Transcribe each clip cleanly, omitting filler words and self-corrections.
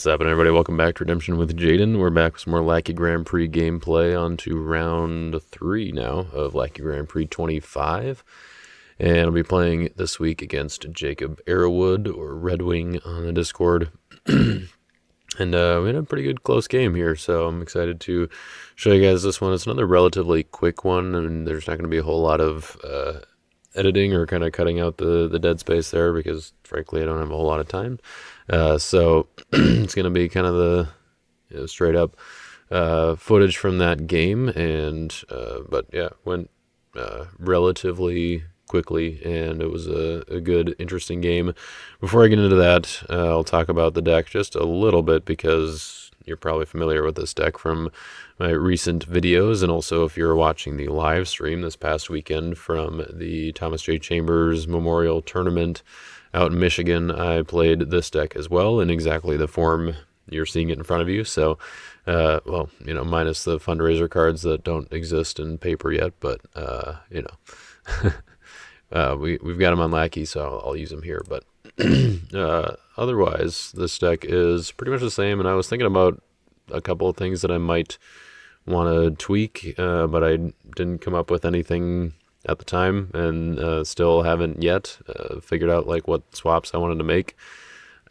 What's happening, everybody? Welcome back to Redemption with Jaden. We're back with some more Lackey Grand Prix gameplay on to round 3 now of Lackey Grand Prix 25. And I'll be playing this week against Jacob Arrowood, or Red Wing on the Discord. And we had a pretty good close game here, so I'm excited to show you guys this one. It's another relatively quick one, and there's not going to be a whole lot of editing or kind of cutting out the dead space there because, frankly, I don't have a whole lot of time. So it's going to be kind of the straight up footage from that game, but yeah, went relatively quickly, and it was a good, interesting game. Before I get into that, I'll talk about the deck just a little bit because you're probably familiar with this deck from my recent videos, and also if you're watching the live stream this past weekend from the Thomas J. Chambers Memorial Tournament out in Michigan, I played this deck as well in exactly the form you're seeing it in front of you. So, well, minus the fundraiser cards that don't exist in paper yet, but, we've got them on Lackey, so I'll use them here. But otherwise, this deck is pretty much the same, and I was thinking about a couple of things that I might want to tweak, but I didn't come up with anything at the time, and still haven't yet figured out like what swaps I wanted to make.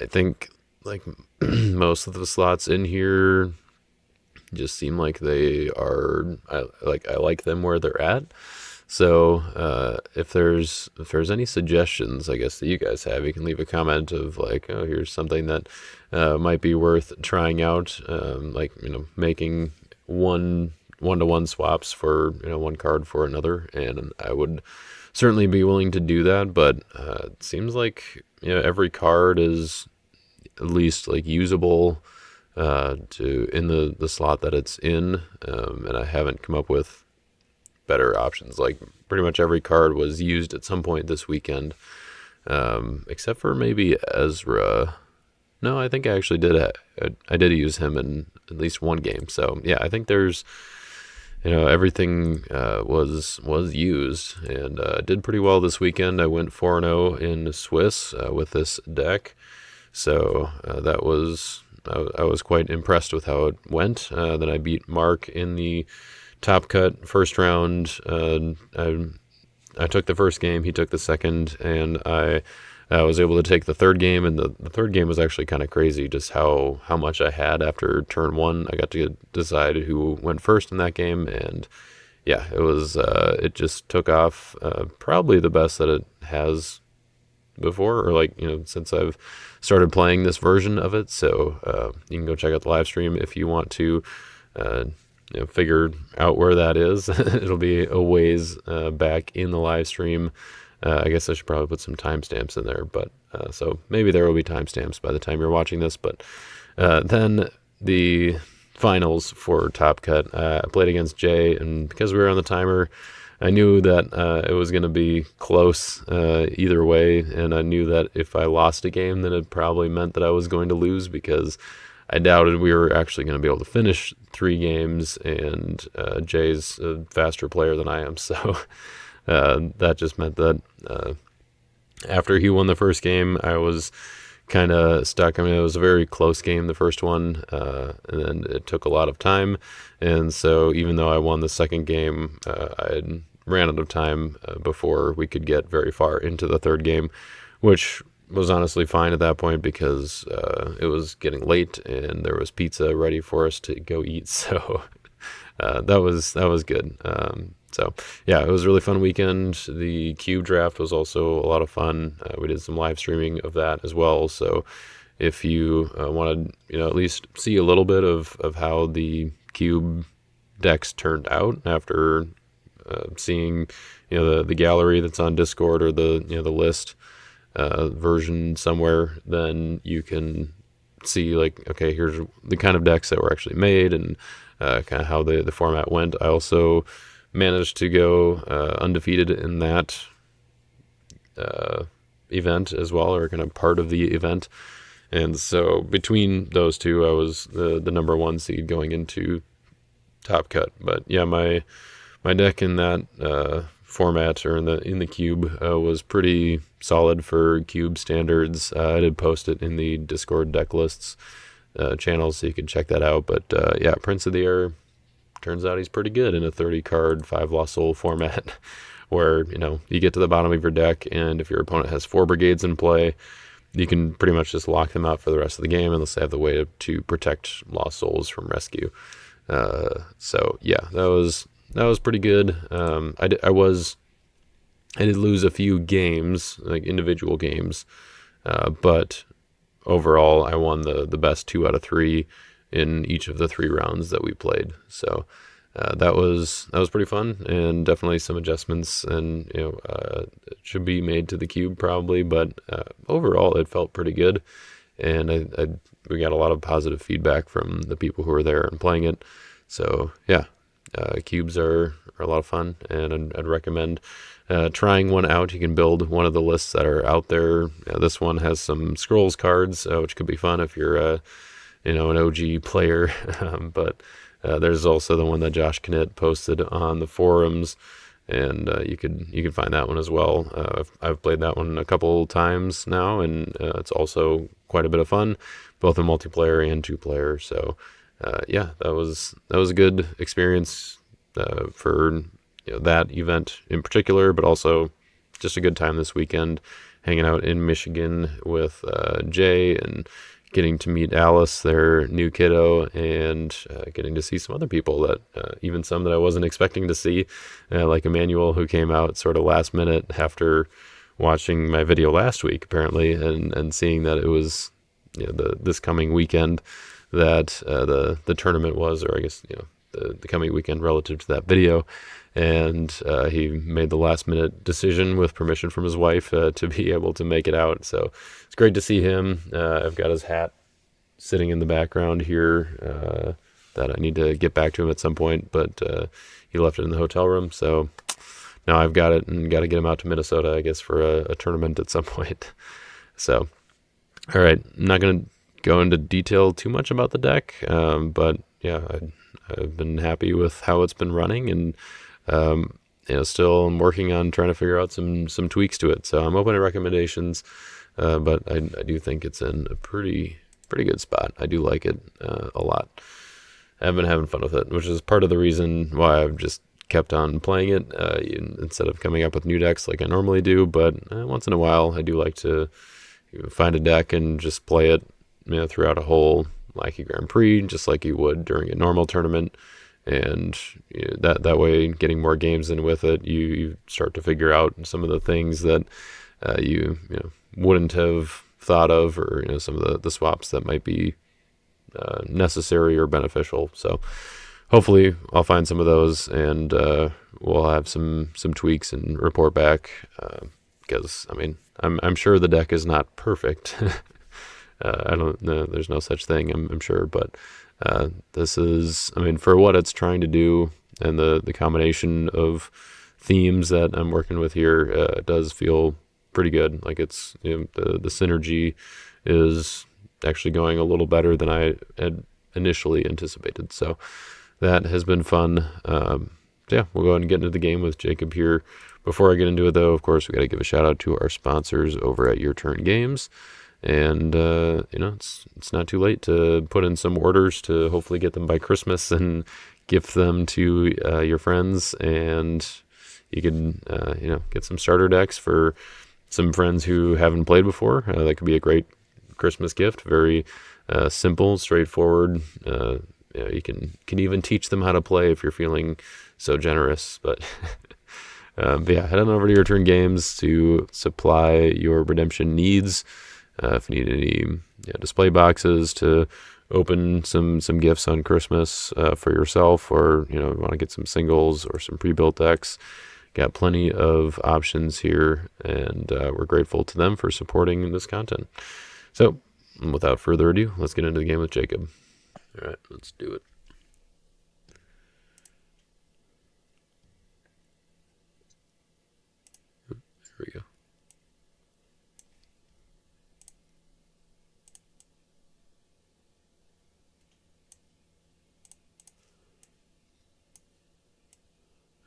I think like most of the slots in here just seem like they are I like them where they're at. So if there's any suggestions, I guess, that you guys have, you can leave a comment of like, oh, here's something that might be worth trying out, making one-to-one swaps for one card for another, and I would certainly be willing to do that. But it seems like every card is at least like usable in the slot that it's in, and I haven't come up with better options. Like pretty much every card was used at some point this weekend, except for maybe Ezra. No, I think I actually did. I did use him in at least one game. So yeah, I think there's everything was used, and did pretty well this weekend. I went 4-0 in Swiss with this deck, so that was I was quite impressed with how it went. Then I beat Mark in the Top Cut first round. I took the first game, he took the second, and I was able to take the third game, and the third game was actually kind of crazy, just how much I had after turn one. I got to decide who went first in that game, and yeah, it was it just took off, probably the best that it has before, or since I've started playing this version of it. So you can go check out the live stream if you want to figure out where that is. It'll be a ways back in the live stream. I guess I should probably put some timestamps in there, but so maybe there will be timestamps by the time you're watching this. But then the finals for Top Cut, I played against Jay, and because we were on the timer, I knew that it was going to be close either way, and I knew that if I lost a game, then it probably meant that I was going to lose, because I doubted we were actually going to be able to finish 3 games, and Jay's a faster player than I am, so that just meant that after he won the first game, I was kind of stuck. I mean, it was a very close game, the first one, and then it took a lot of time, and so even though I won the second game, I ran out of time before we could get very far into the third game, which was honestly fine at that point, because it was getting late and there was pizza ready for us to go eat, so that was good. So yeah, it was a really fun weekend. The cube draft was also a lot of fun. We did some live streaming of that as well, so if you want to at least see a little bit of how the cube decks turned out after seeing the gallery that's on Discord, or the list version somewhere, then you can see like, okay, here's the kind of decks that were actually made, and kind of how the format went. I also managed to go undefeated in that event as well, or kind of part of the event, and so between those two, I was the number 1 seed going into Top Cut. But yeah, my deck in that format, or in the cube, was pretty solid for cube standards. I did post it in the Discord deck lists channels, so you can check that out. But yeah, Prince of the Air, turns out he's pretty good in a 30 card 5 Lost Soul format where, you get to the bottom of your deck, and if your opponent has 4 brigades in play, you can pretty much just lock them out for the rest of the game unless they have the way to protect Lost Souls from rescue. So yeah, that was pretty good. I did lose a few games, like individual games, but overall I won the best 2 out of 3 in each of the 3 rounds that we played. So that was pretty fun, and definitely some adjustments, and it should be made to the cube probably, but overall it felt pretty good, and we got a lot of positive feedback from the people who were there and playing it. So yeah, cubes are a lot of fun, and I'd recommend trying one out. You can build one of the lists that are out there. This one has some scrolls cards, which could be fun if you're an OG player, but there's also the one that Josh Knit posted on the forums, and you could find that one as well. I've played that one a couple times now, and it's also quite a bit of fun, both in multiplayer and 2-player. So yeah, that was a good experience for that event in particular, but also just a good time this weekend, hanging out in Michigan with Jay, and getting to meet Alice, their new kiddo, and getting to see some other people that even some that I wasn't expecting to see, like Emmanuel, who came out sort of last minute after watching my video last week, apparently, and seeing that it was this coming weekend that the tournament was, or I guess the coming weekend relative to that video. And he made the last minute decision with permission from his wife to be able to make it out. So it's great to see him. I've got his hat sitting in the background here that I need to get back to him at some point, but he left it in the hotel room. So now I've got it, and got to get him out to Minnesota, I guess, for a tournament at some point. So, all right, I'm not going to go into detail too much about the deck, but yeah, I've been happy with how it's been running, and still I'm working on trying to figure out some tweaks to it. So I'm open to recommendations, but I do think it's in a pretty good spot. I do like it a lot. I've been having fun with it, which is part of the reason why I've just kept on playing it instead of coming up with new decks like I normally do. But once in a while, I do like to find a deck and just play it throughout a whole Lackey Grand Prix, just like you would during a normal tournament. And that way, getting more games in with it, you start to figure out some of the things that you wouldn't have thought of, or some of the swaps that might be necessary or beneficial. So hopefully I'll find some of those, and we'll have some tweaks and report back, because I'm sure the deck is not perfect. I don't know, there's no such thing, I'm sure, but this is, for what it's trying to do, and the combination of themes that I'm working with here, does feel pretty good. Like it's, the synergy is actually going a little better than I had initially anticipated. So that has been fun. Yeah, we'll go ahead and get into the game with Jacob here. Before I get into it, though, of course, we got to give a shout out to our sponsors over at Your Turn Games. And, it's not too late to put in some orders to hopefully get them by Christmas and gift them to your friends. And you can, get some starter decks for some friends who haven't played before. That could be a great Christmas gift. Very simple, straightforward. You can even teach them how to play if you're feeling so generous. But yeah, head on over to Your Turn Games to supply your redemption needs. If you need any display boxes to open some gifts on Christmas for yourself, or want to get some singles or some pre-built decks, got plenty of options here, and we're grateful to them for supporting this content. So without further ado, let's get into the game with Jacob. All right, let's do it. Here we go.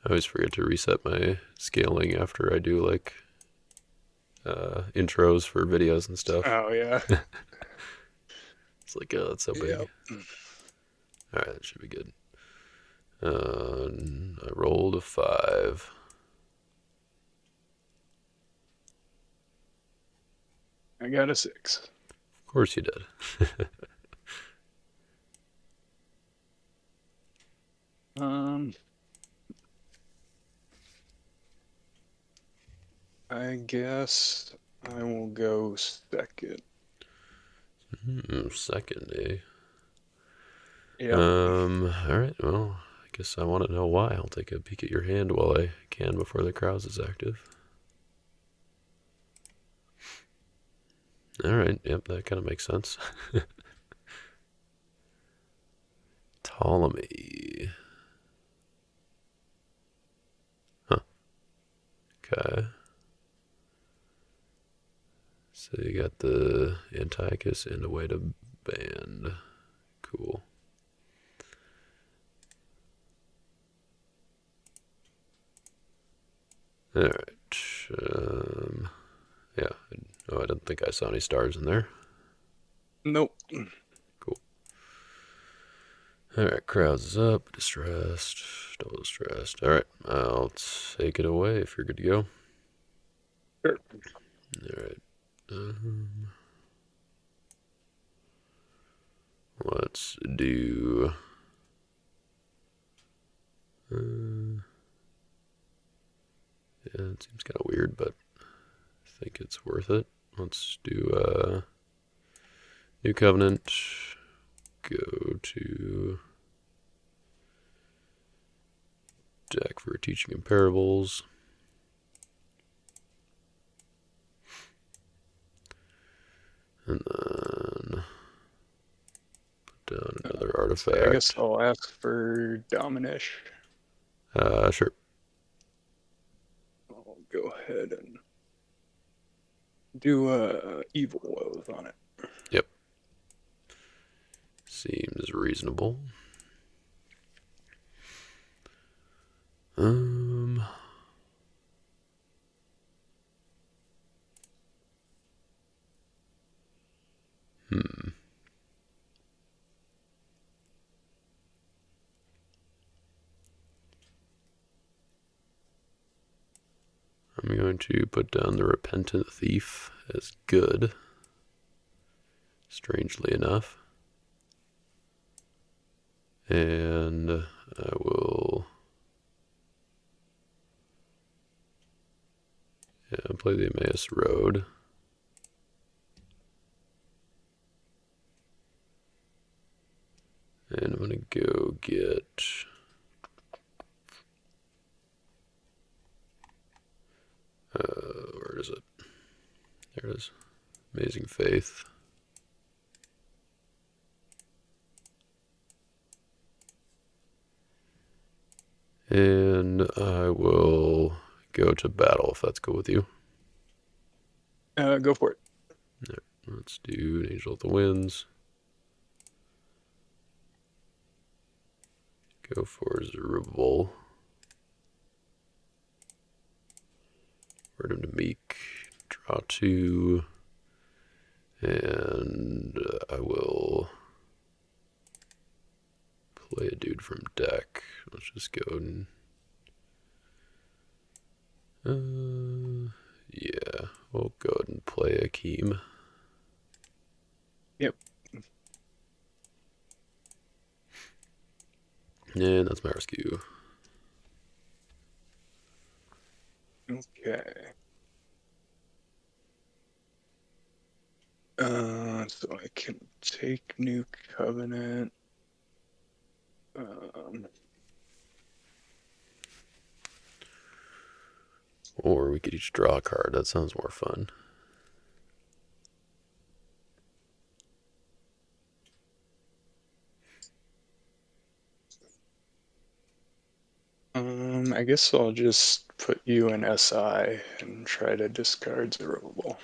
I always forget to reset my scaling after I do intros for videos and stuff. Oh yeah. It's like, oh, it's so big. Yep. All right, that should be good. I rolled a 5. I got a 6. Of course you did. Um, I guess I will go second. Second, eh? Yep. All right. Well, I guess I want to know why. I'll take a peek at your hand while I can before the crowds is active. All right. Yep, that kind of makes sense. Ptolemy. Huh. Okay. So you got the Antiochus and a way to band. Cool. All right. Yeah. Oh, I didn't think I saw any stars in there. Nope. Cool. All right. Crowds is up. Distressed. Double distressed. All right. I'll take it away if you're good to go. Sure. All right. Let's do. Yeah, it seems kind of weird, but I think it's worth it. Let's do New Covenant. Go to deck for teaching in parables. And then put down another artifact. I guess I'll ask for Dominish. Sure. I'll go ahead and do Evil Woes on it. Yep. Seems reasonable. I'm going to put down the Repentant Thief as good, strangely enough. And I will play the Emmaus Road. And I'm going to go get... where is it? There it is. Amazing Faith. And I will go to battle if that's cool with you. Go for it. Right, let's do an Angel of the Winds. Go for Zerubbabel. Word him to Meek. Draw 2. And I will play a dude from deck. Let's just go and... yeah, we'll go ahead and play Akeem. Yep. And that's my rescue. Okay. So I can take New Covenant. Or we could each draw a card. That sounds more fun. I guess I'll just put you in SI and try to discard Zerubbabel.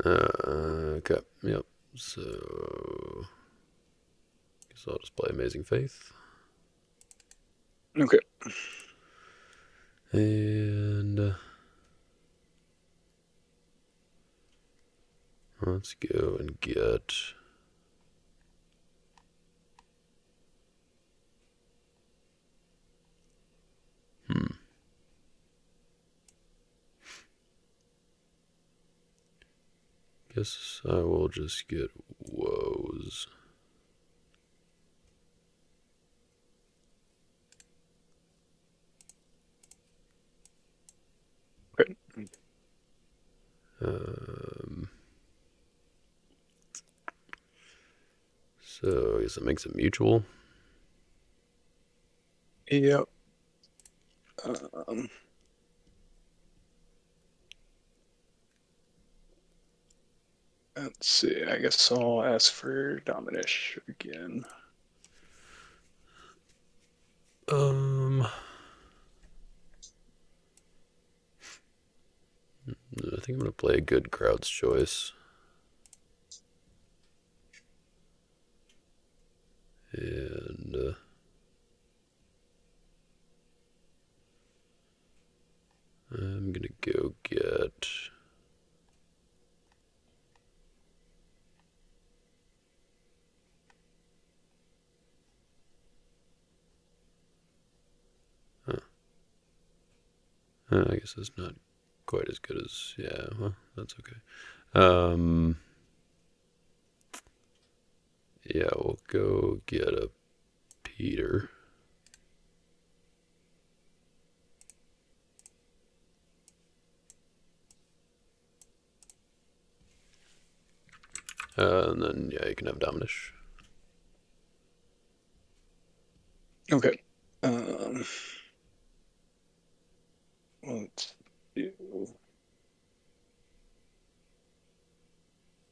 Okay. Yep. So, guess I'll just play Amazing Faith. Okay. And Let's go and get... Guess I will just get woes. Okay. So I guess it makes it mutual. Yep. Let's see. I guess I'll ask for Dominish again. I think I'm gonna play a good crowd's choice. And I'm gonna go get... I guess it's not quite as good as... Yeah, well, that's okay. Yeah, we'll go get a Peter. And then, yeah, you can have Dominish. Okay. Let's do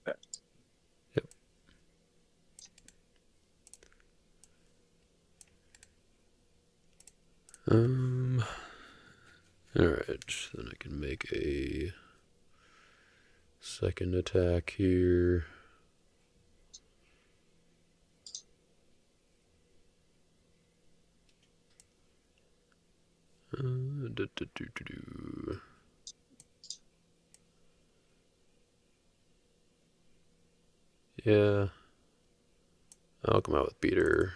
that. Yep. Alright, then I can make a second attack here. Yeah, I'll come out with Peter.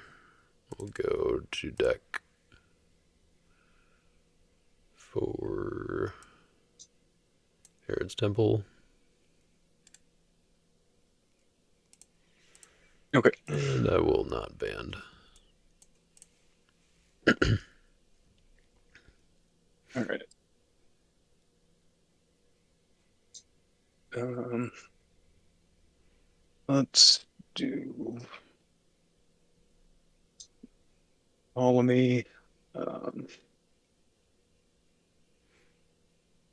We'll go to deck for Herod's Temple. Okay. And I will not band. All right. Let's do Ptolemy.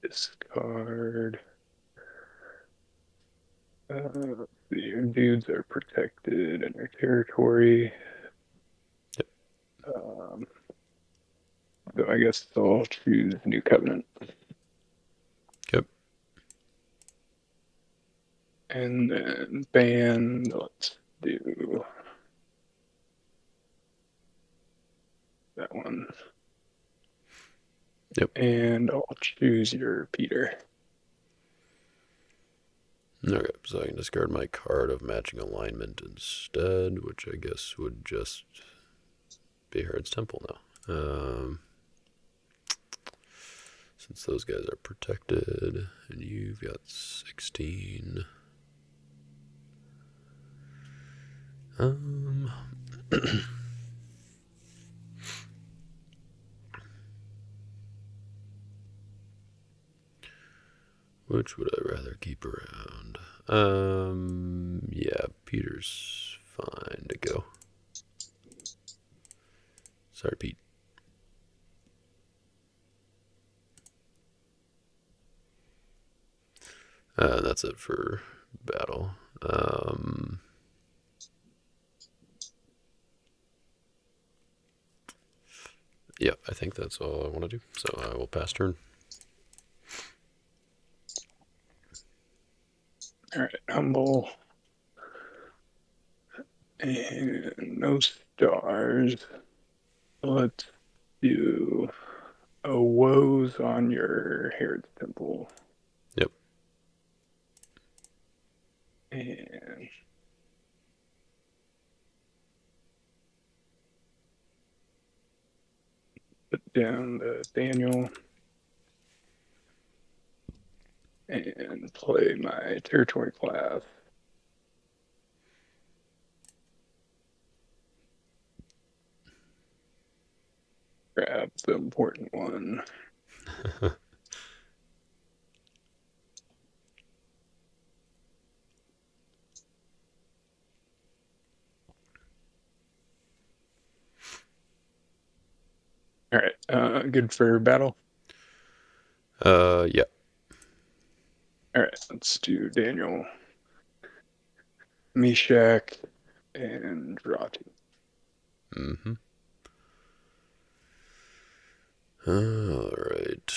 Discard. Your dudes are protected in their territory. Yep. So I guess I'll choose New Covenant. Yep. And then band, let's do that one. Yep. And I'll choose your Peter. Okay, so I can discard my card of matching alignment instead, which I guess would just be Herod's Temple now. Since those guys are protected, and you've got 16. Which would I rather keep around? Yeah, Peter's fine to go. Sorry, Pete. That's it for battle. Yeah, I think that's all I want to do. So I will pass turn. All right, humble. And no stars. Let's do a woes on your Herod's Temple. Yep. And put down the Daniel and play my territory class. Grab the important one. All right, good for battle. Yeah. All right, let's do Daniel, Meshach, and Ratu. Mm-hmm. All right.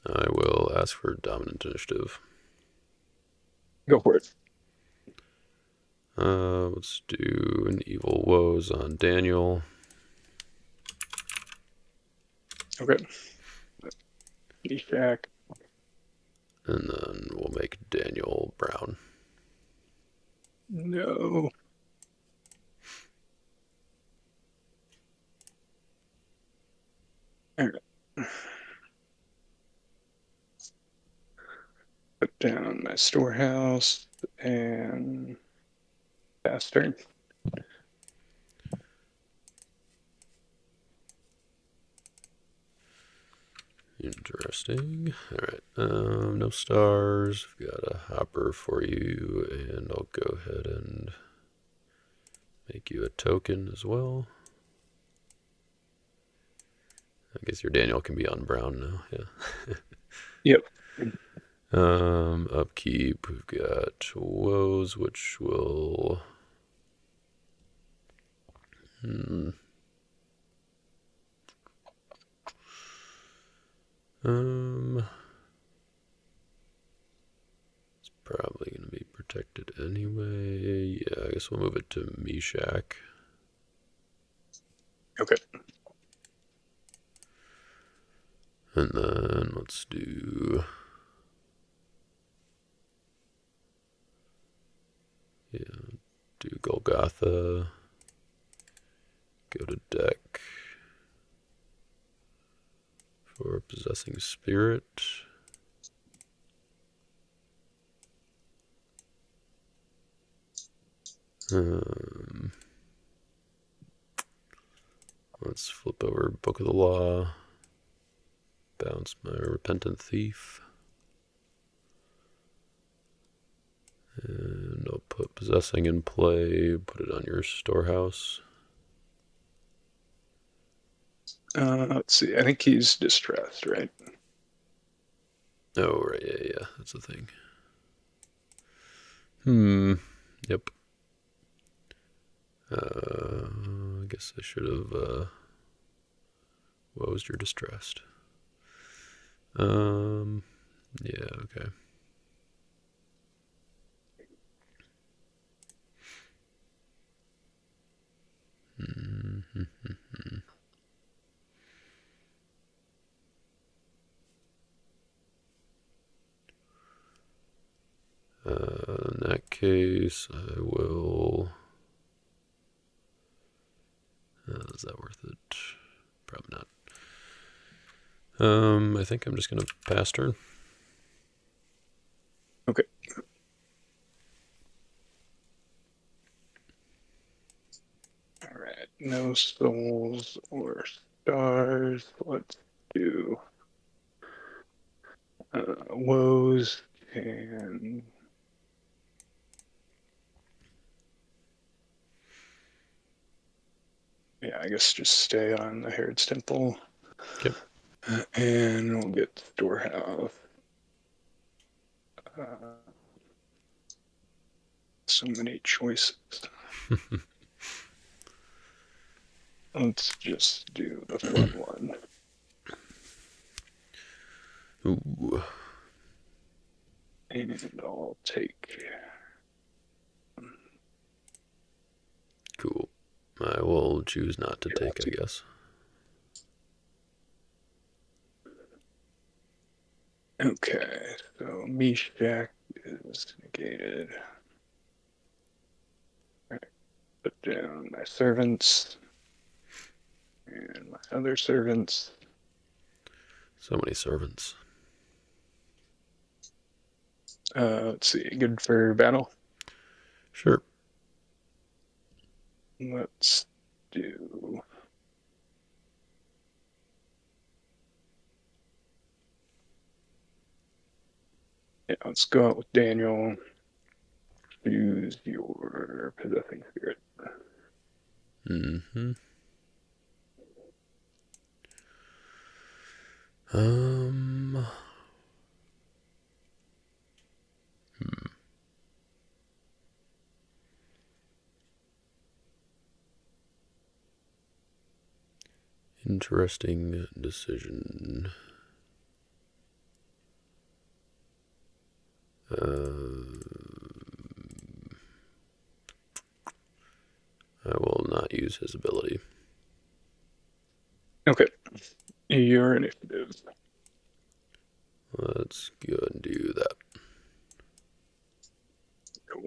I will ask for dominant initiative. Go for it. Let's do an evil woes on Daniel. Okay. Meshach. And then we'll make Daniel brown. No. All right. Put down my storehouse and pass turn. Interesting. All right. No stars. I've got a hopper for you, and I'll go ahead and make you a token as well. I guess your Daniel can be on brown now. Yeah. Yep. Upkeep. We've got woes, which will. It's probably going to be protected anyway. Yeah, I guess we'll move it to Meshach. Okay. And then let's do. Yeah, do Golgotha. Go to deck for possessing spirit. Let's flip over Book of the Law. Bounce my Repentant Thief. And I'll put Possessing in play, put it on your storehouse. Let's see. I think he's distressed, right? Oh, right, yeah, that's the thing. Yep. I guess I should have woes you're distressed. Yeah, okay. In that case, I will. Is that worth it? Probably not. I think I'm just gonna pass turn. Okay. All right. No souls or stars. Let's do woes and yeah, I guess just stay on the Herod's Temple. Okay. And we'll get storehouse. So many choices. Let's just do the fun one. Ooh. And I'll take Cool. I will choose not to take, I guess. Okay, so Meshach is negated. All right, put down my servants and my other servants. So many servants. Let's see, good for battle. Sure. Let's do. Yeah, let's go out with Daniel. Use your possessing spirit. Mm-hmm. Um. Hmm. Interesting decision. I will not use his ability. Okay, your initiative. Let's go and do that. Cool.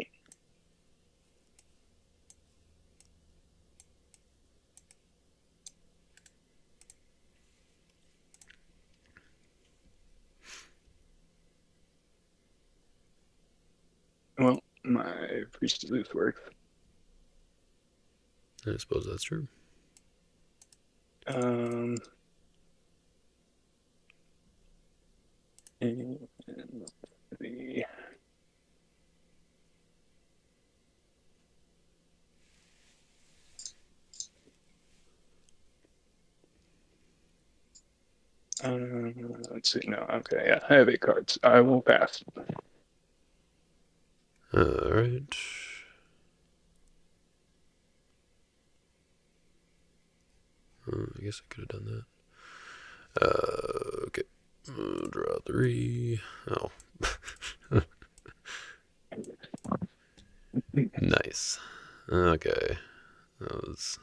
Well, my priest of Zeus works. I suppose that's true. And the let's see. No, okay, yeah, I have 8 cards. I will pass. All right. I guess I could have done that. Okay. Draw 3. Oh. Nice. Okay. That was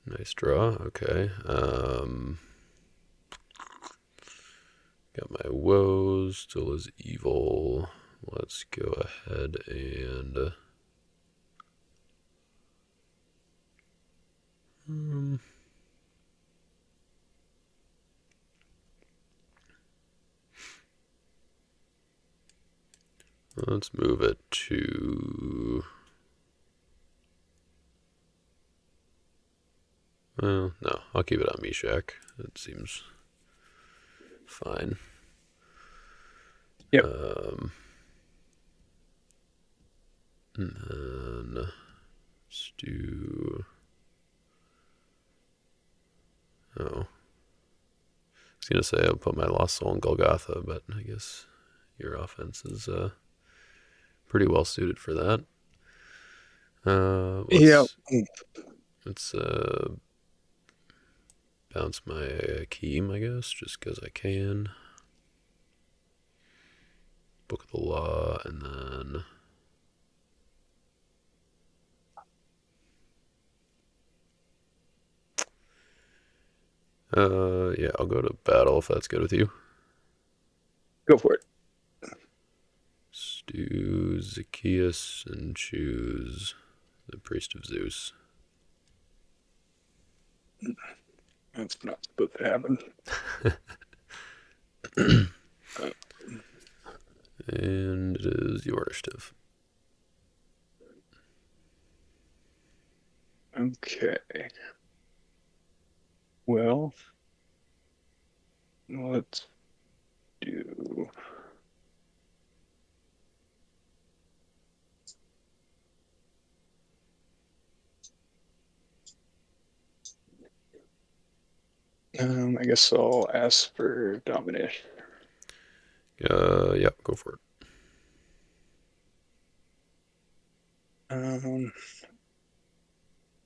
a nice draw. Okay. Got my woes. Still is evil. Let's go ahead and let's move it to. Well, no, I'll keep it on Meshach. It seems fine. Yep. And then let's do. Oh. I was gonna say I'll put my Lost Soul in Golgotha, but I guess your offense is pretty well suited for that. Yeah. Let's bounce my Akeem, I guess, just because I can. Book of the Law, and then yeah, I'll go to battle if that's good with you. Go for it. Let's do Zacchaeus and choose the Priest of Zeus. That's not supposed to happen. And it is your initiative. Okay. Well, let's do. I guess I'll ask for domination. Yeah, go for it.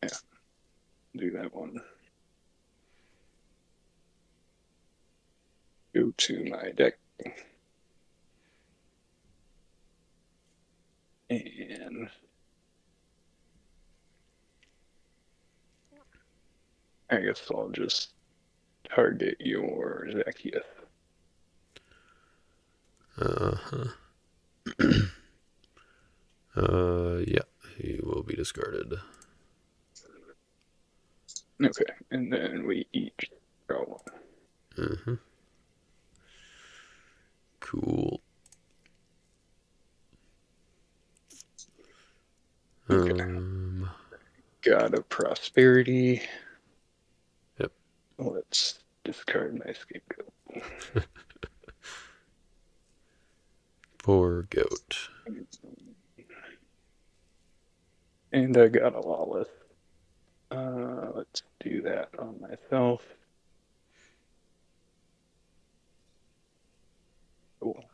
Yeah, do that one. Go to my deck. And I guess I'll just target your Zacchaeus. Uh-huh. Yeah, he will be discarded. Okay, and then we each draw one. Uh-huh. Cool. Okay, got a prosperity. Yep. Let's discard my scapegoat. Poor goat. And I got a lawless. Let's do that on myself. Cool.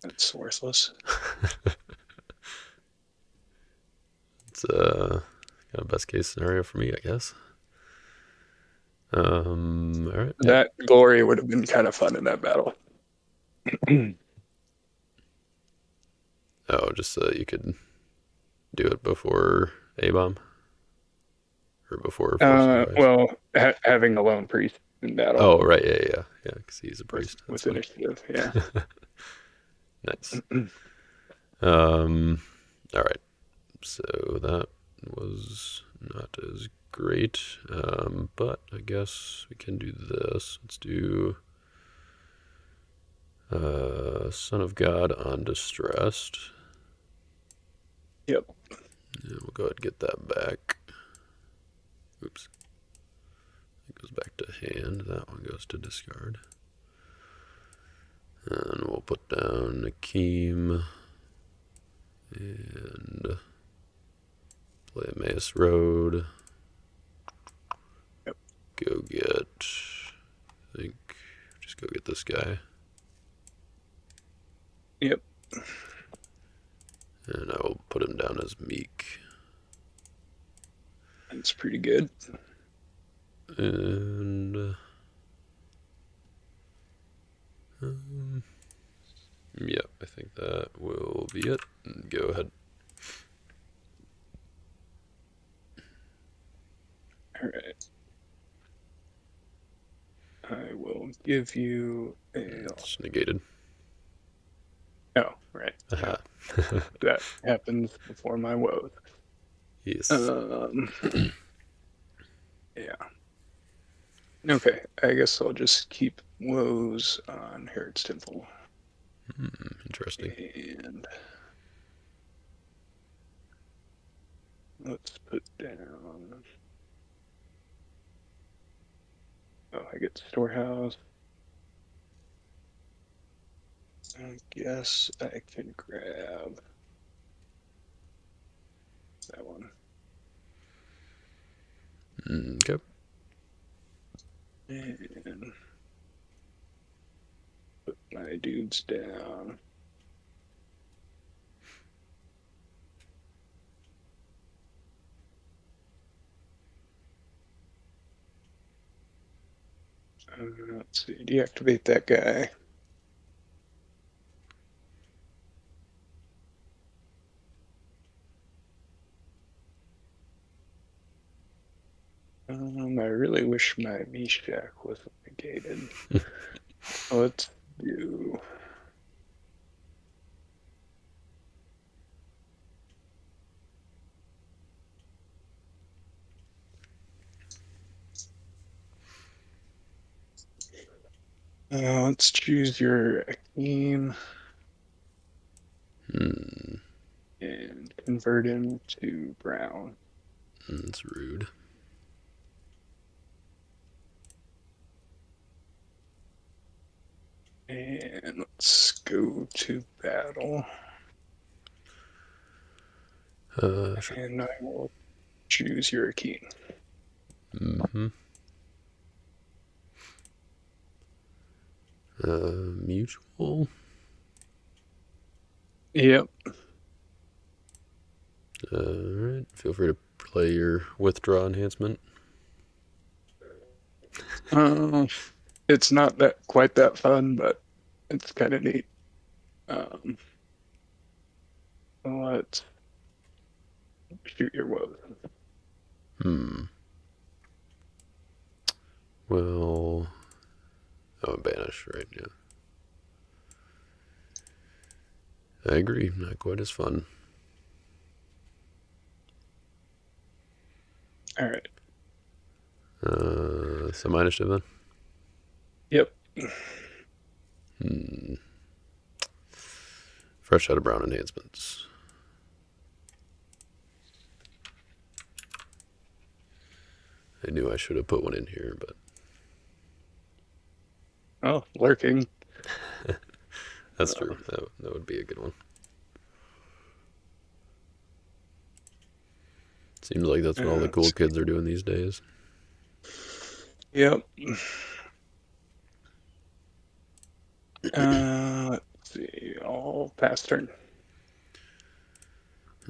That's worthless. It's kind of best case scenario for me, I guess. All right. Yeah. That glory would have been kind of fun in that battle. Oh, just so you could do it before A bomb or before force rise. Well, having a lone priest in battle Oh, right. Yeah, yeah, yeah. Because he's a with priest. That's with fine. initiative, yeah. Nice. All right. So that was not as great. But I guess we can do this. Let's do Son of God on Distressed. Yep. And we'll go ahead and get that back. Oops. It goes back to hand. That one goes to discard. And we'll put down Akeem and play Emmaus Road. Yep. Go get, I think, just go get this guy. Yep. And I will put him down as Meek. That's pretty good. And yeah, I think that will be it. Go ahead. All right. I will give you a. It's negated. Oh, right. Aha. That happens before my woes. Yes. Yeah. Okay. I guess I'll just keep woes on Herod's Temple. Interesting. And let's put down. Oh, I get storehouse. I guess I can grab that one. Okay. And put my dudes down. Let's see. Deactivate that guy. I really wish my Meshach wasn't negated. Let's do. Let's choose your Akeem and convert him to Brown. That's rude. And let's go to battle. Sure. And I will choose your Akeem. Mutual. Yep. Alright. Feel free to play your withdraw enhancement. It's not that quite that fun, but it's kind of neat. Let's shoot your woes. Hmm. Well, oh, banish, right? Yeah. I agree. Not quite as fun. All right. Semi-initiative then? Yep. Hmm. Fresh out of brown enhancements. I knew I should have put one in here, but Oh, lurking. that's true. Um, That would be a good one. Seems like that's what all the cool let's kids are doing these days. see. Yep. Let's see. All pass turn.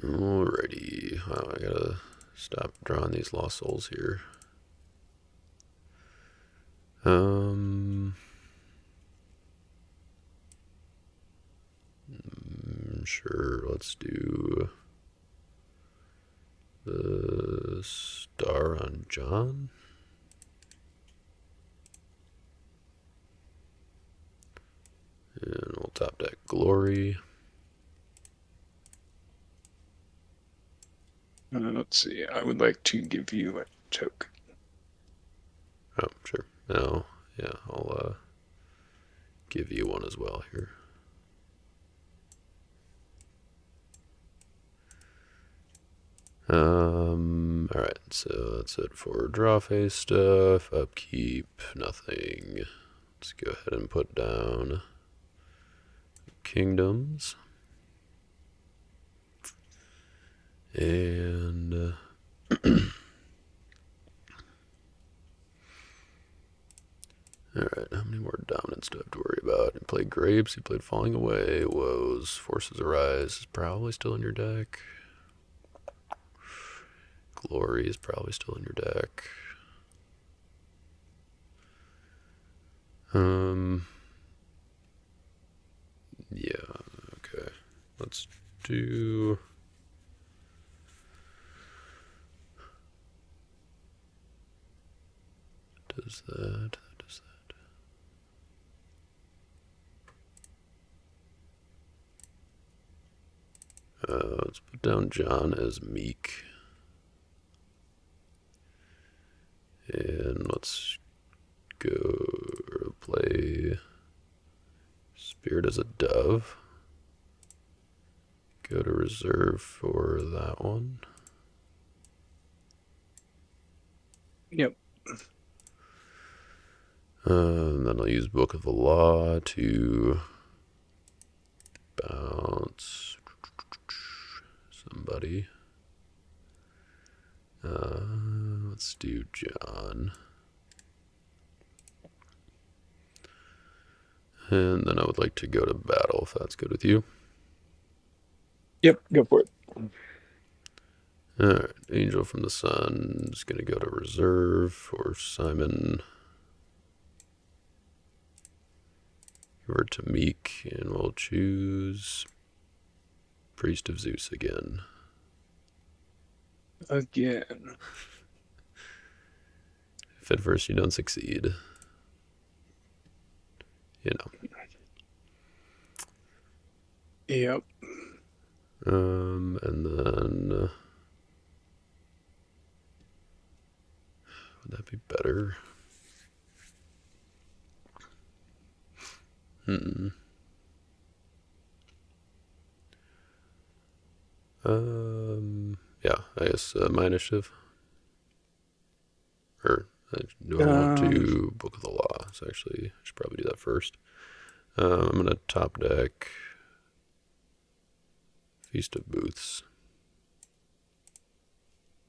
Alrighty. Wow, I gotta stop drawing these lost souls here. Um, sure. Let's do the star on John. And we'll top deck Glory. Let's see. I would like to give you a token. Oh, sure. No, yeah, I'll give you one as well here. Alright, so that's it for draw phase stuff. Upkeep, nothing. Let's go ahead and put down Kingdoms. And alright, how many more dominants do I have to worry about? You played Grapes, you played Falling Away, Woes, Forces Arise is probably still in your deck. Glory is probably still in your deck. Yeah, okay. Let's do. Does that? Does that? Let's put down John as Meek. And let's go play Spirit as a Dove. Go to reserve for that one. Yep. Then I'll use Book of the Law to bounce somebody. Let's do John. And then I would like to go to battle if that's good with you. Yep. Go for it. Alright, Angel from the Sun is going to go to reserve for Simon. Give her to Meek, and we'll choose Priest of Zeus again. Again. If at first you don't succeed, you know. Yep. And then would that be better? Hmm. Yeah, I guess my initiative. Or do I want Um, to Book of the Law? So actually, I should probably do that first. I'm going to top deck Feast of Booths.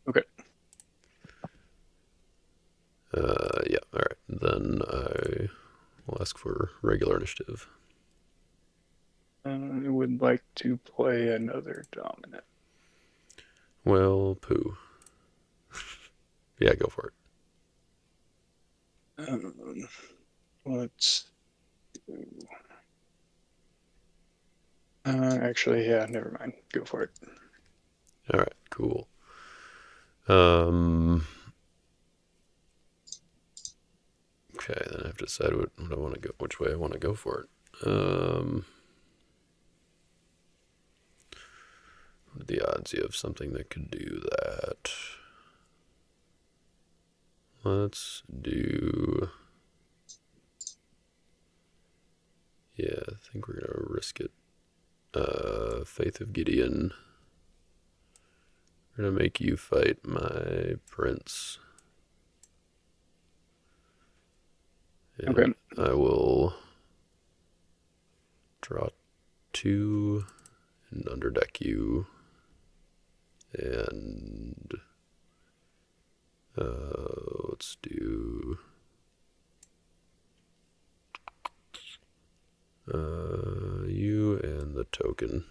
okay. Yeah, alright. Then I will ask for regular initiative. I would like to play another dominant. Well, poo. Yeah, go for it. Um, let's do. Actually, yeah, never mind. Go for it. Alright, cool. Um. Okay, then I have to decide what I want to go, which way I want to go for it. What are the odds you have something that could do that? Let's do. Yeah, I think we're gonna risk it. Faith of Gideon. We're gonna make you fight my prince. Okay. And I will draw 2 and underdeck you. And let's do you and the token.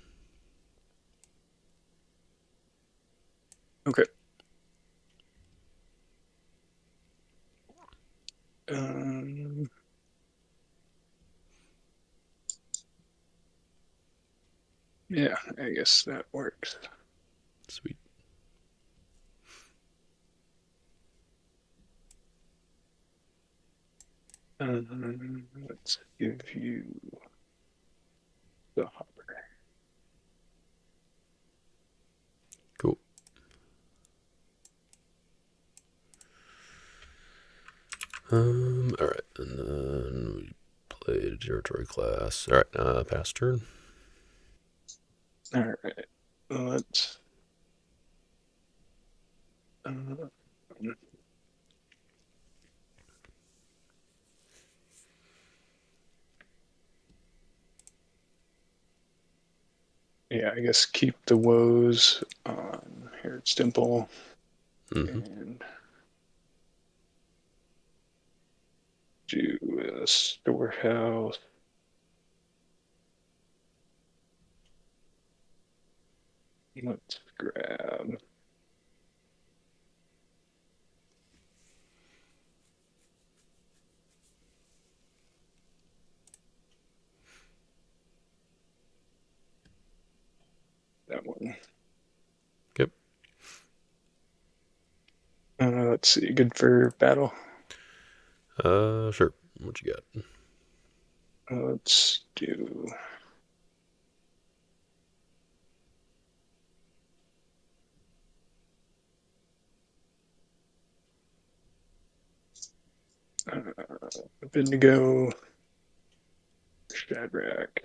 Okay. Yeah, I guess that works. Sweet. Let's give you the hopper. Cool. All right, and then we played a territory class. All right, pass turn. All right. Let's. Uh, yeah, I guess keep the woes on Harrod's Dimple Mm-hmm. and do a storehouse. Let's grab. That one. Yep. Let's see. Good for battle. Sure. What you got? Let's do. Vindigo, Shadrach,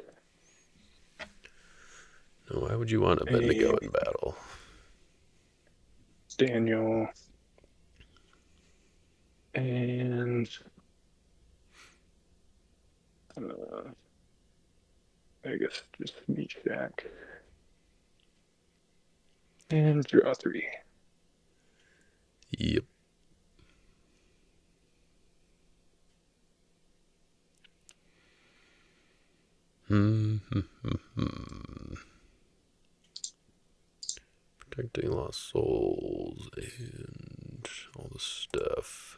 Now, why would you want a Bendigo a in battle? Daniel, and uh, I guess just Meshach. And draw 3. Yep. Protecting lost souls and all this stuff.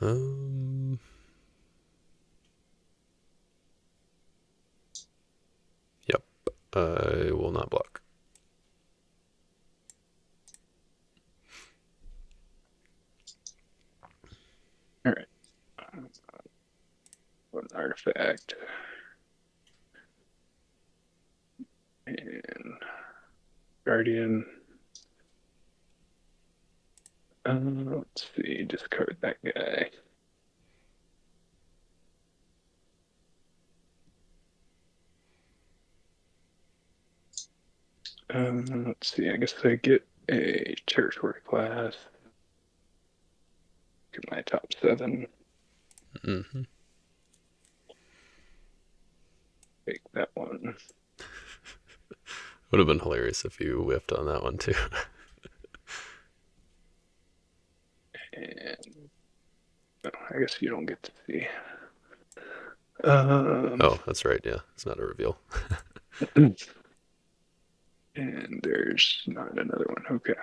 Um. Yep. I will not block. All right. One artifact. And Guardian. Let's see. Discard that guy. Let's see. I guess I get a territory class. Get my top 7. Mm-hmm. Take that one. Would have been hilarious if you whiffed on that one too. And oh, I guess you don't get to see. Oh, that's right. Yeah, it's not a reveal. And there's not another one. Okay.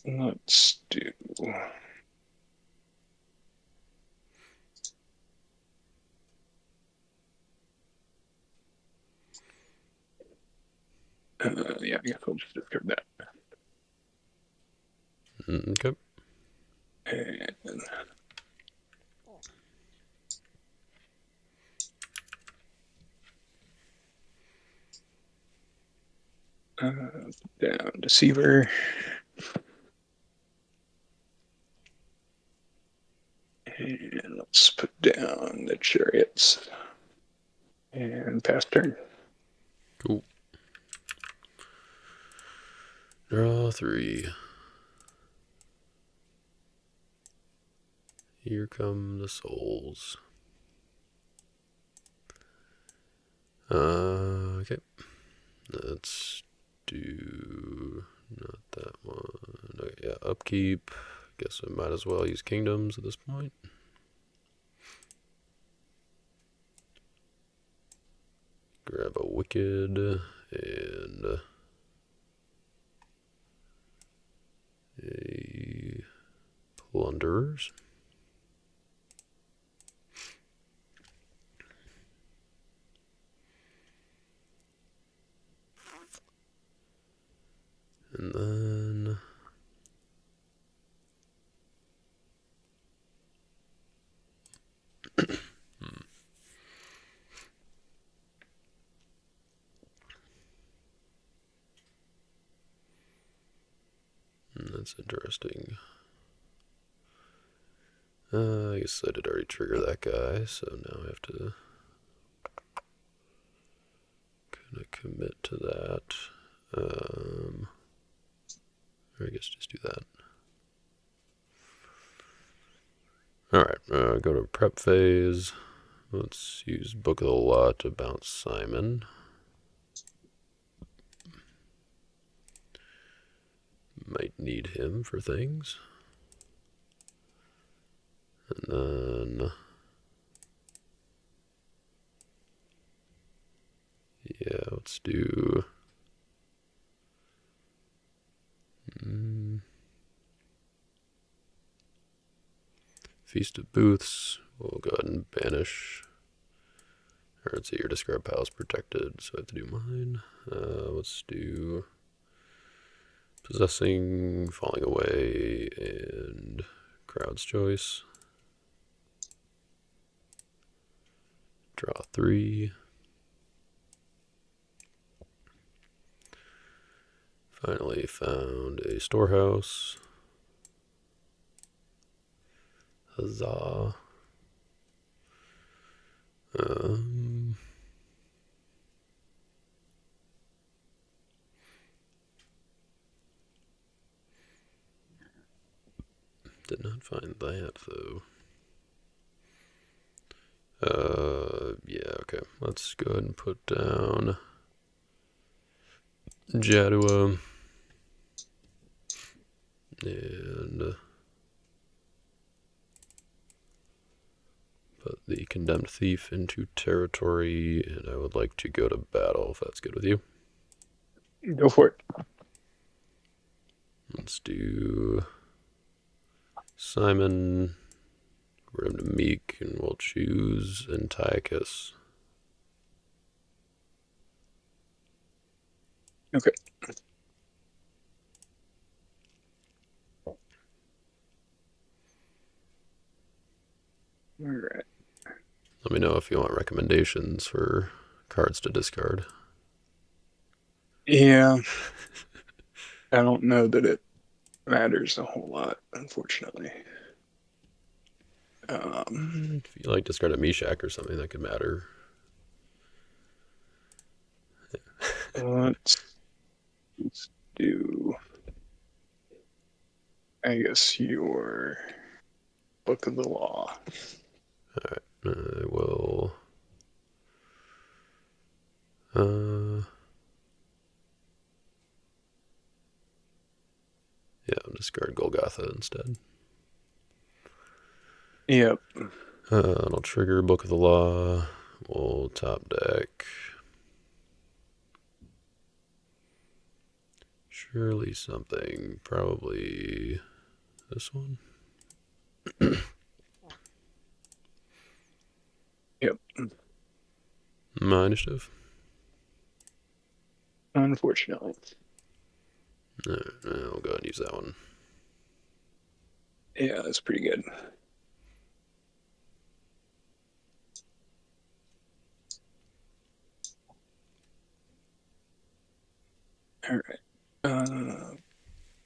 Let's do. Yeah, I guess I'll just discard that. Okay. And down Deceiver. And let's put down the Chariots. And pass turn. Cool. Draw 3. Here come the souls. Okay. Let's do not that one. Okay, yeah, upkeep. Guess I might as well use kingdoms at this point. Grab a wicked and a plunderers. And then that's interesting. I guess I did already trigger that guy, so now I have to kind of commit to that. Or I guess just do that. Alright, go to prep phase. Let's use Book of the Law to bounce Simon. Might need him for things. And then yeah, let's do Feast of Booths. We'll go ahead and banish. Or let's see, your discard pile is protected, so I have to do mine. Let's do Possessing, Falling Away, and Crowd's Choice. Draw 3. Finally found a storehouse. Huzzah. Did not find that though. Yeah, okay. Let's go ahead and put down Jadua and put the Condemned Thief into territory, and I would like to go to battle if that's good with you. Go for it. Let's do Simon, rid him to Meek, and we'll choose Antiochus. Okay. All right. Let me know if you want recommendations for cards to discard. Yeah. I don't know that it matters a whole lot, unfortunately. If you like discard a Meshach or something, that could matter. Let's do, I guess, your Book of the Law. Alright, I will. Yeah, I'll discard Golgotha instead. Yep. I'll trigger Book of the Law. We'll top deck. Surely something. Probably this one. Yep. My initiative. unfortunately. We'll go ahead and use that one. Yeah, that's pretty good. All right.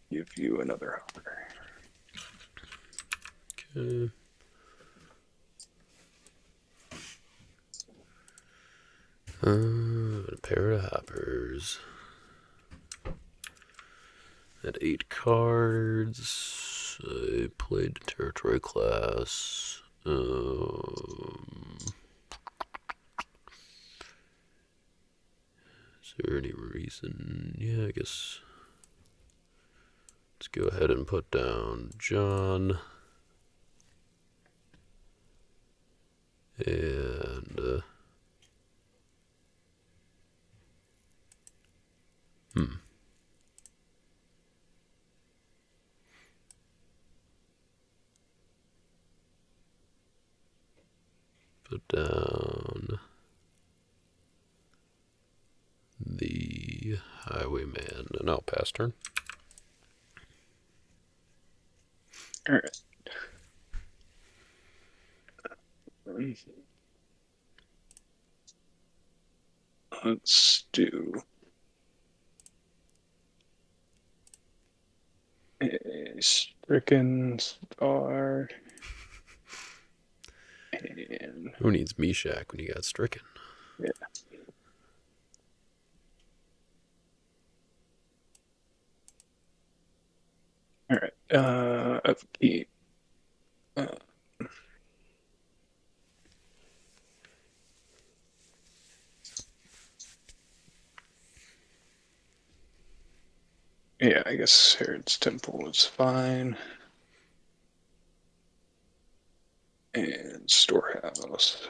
Give you another hopper. Okay. A pair of hoppers. At 8 cards, I played territory class. Is there any reason? Yeah, I guess. Let's go ahead and put down John. And, put down the Highwayman. No, pass turn. All right. Let's do a stricken star and Who needs Meshach when you got Stricken? yeah. All right. Upkeep. Uh, yeah, I guess Herod's Temple is fine. And storehouse.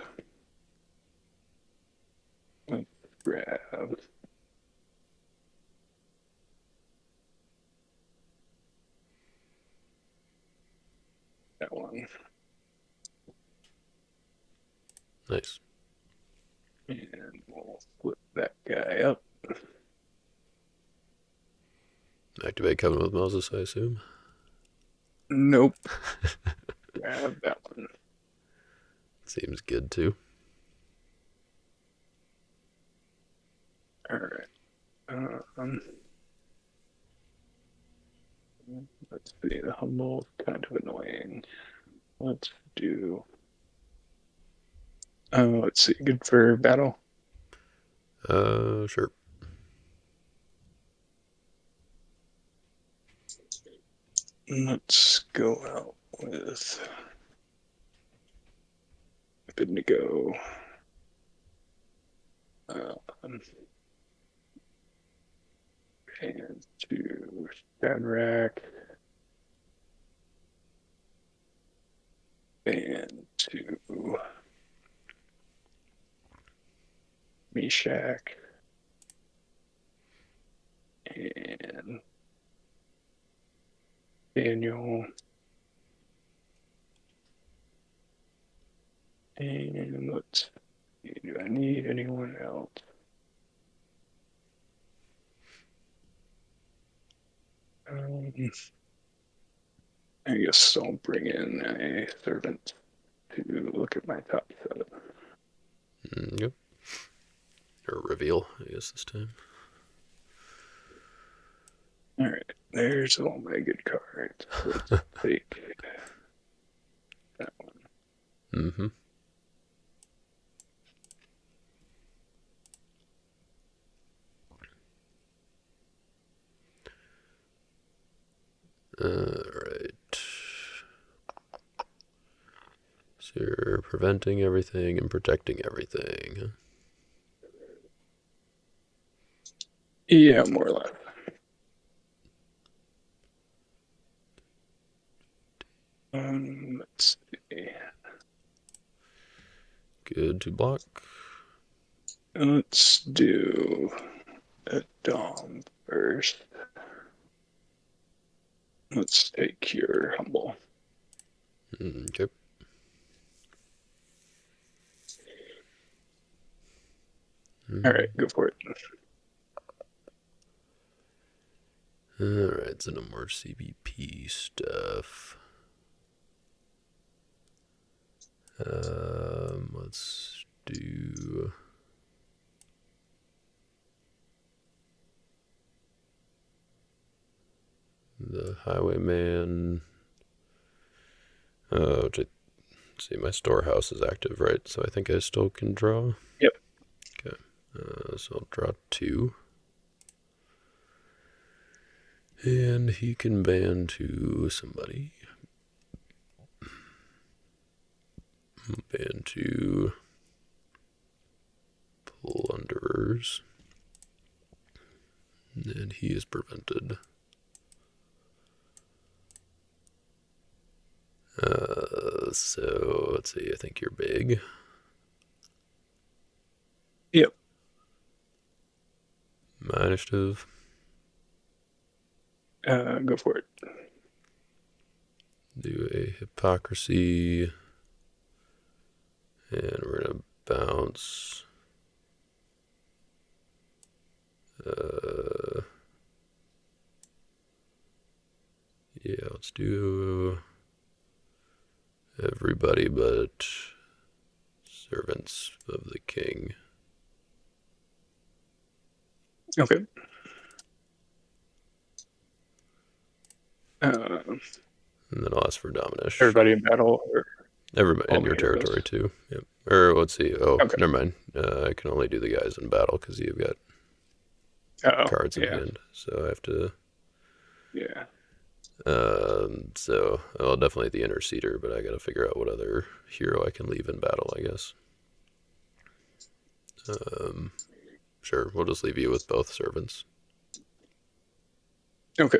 Let's grab that one. Nice. And we'll flip that guy up. Activate Covenant with Moses, I assume. Nope. Grab that one. Seems good too. All right. Let's see. The humble is kind of annoying. Let's do. Let's see. Good for battle. Sure. Let's go out with Abednego. Um, and to Shadrach. And to Meshach. And Daniel. And let's see. Do I need anyone else? I guess I'll bring in a servant to look at my top seven. Yep. Or reveal, I guess, this time. All right, there's all my good cards. Let's take that one. Mm-hmm. Alright. So you're preventing everything and protecting everything. Yeah, more or less. Let's see. Good to block. Let's do a Dom first. Let's take your humble. Okay. All right, go for it. Alright, so no more CBP stuff. Let's do the Highwayman. See, my storehouse is active, right? So I think I still can draw. Yep. Okay. So I'll draw 2. And he can ban to somebody. Ban to plunderers. And he is prevented. So let's see, I think you're big. Yep. My initiative. Go for it. Do a hypocrisy. And we're gonna bounce. Yeah, let's do everybody but servants of the king. Okay. And then I'll ask for Dominish. Everybody in battle? Or everybody in your territory too. Yep. Or let's see. Oh, okay. Never mind. I can only do the guys in battle because you've got cards in hand. So I have to. Yeah. So I'll definitely the interceder, but I got to figure out what other hero I can leave in battle, I guess. Sure, we'll just leave you with both servants. Okay.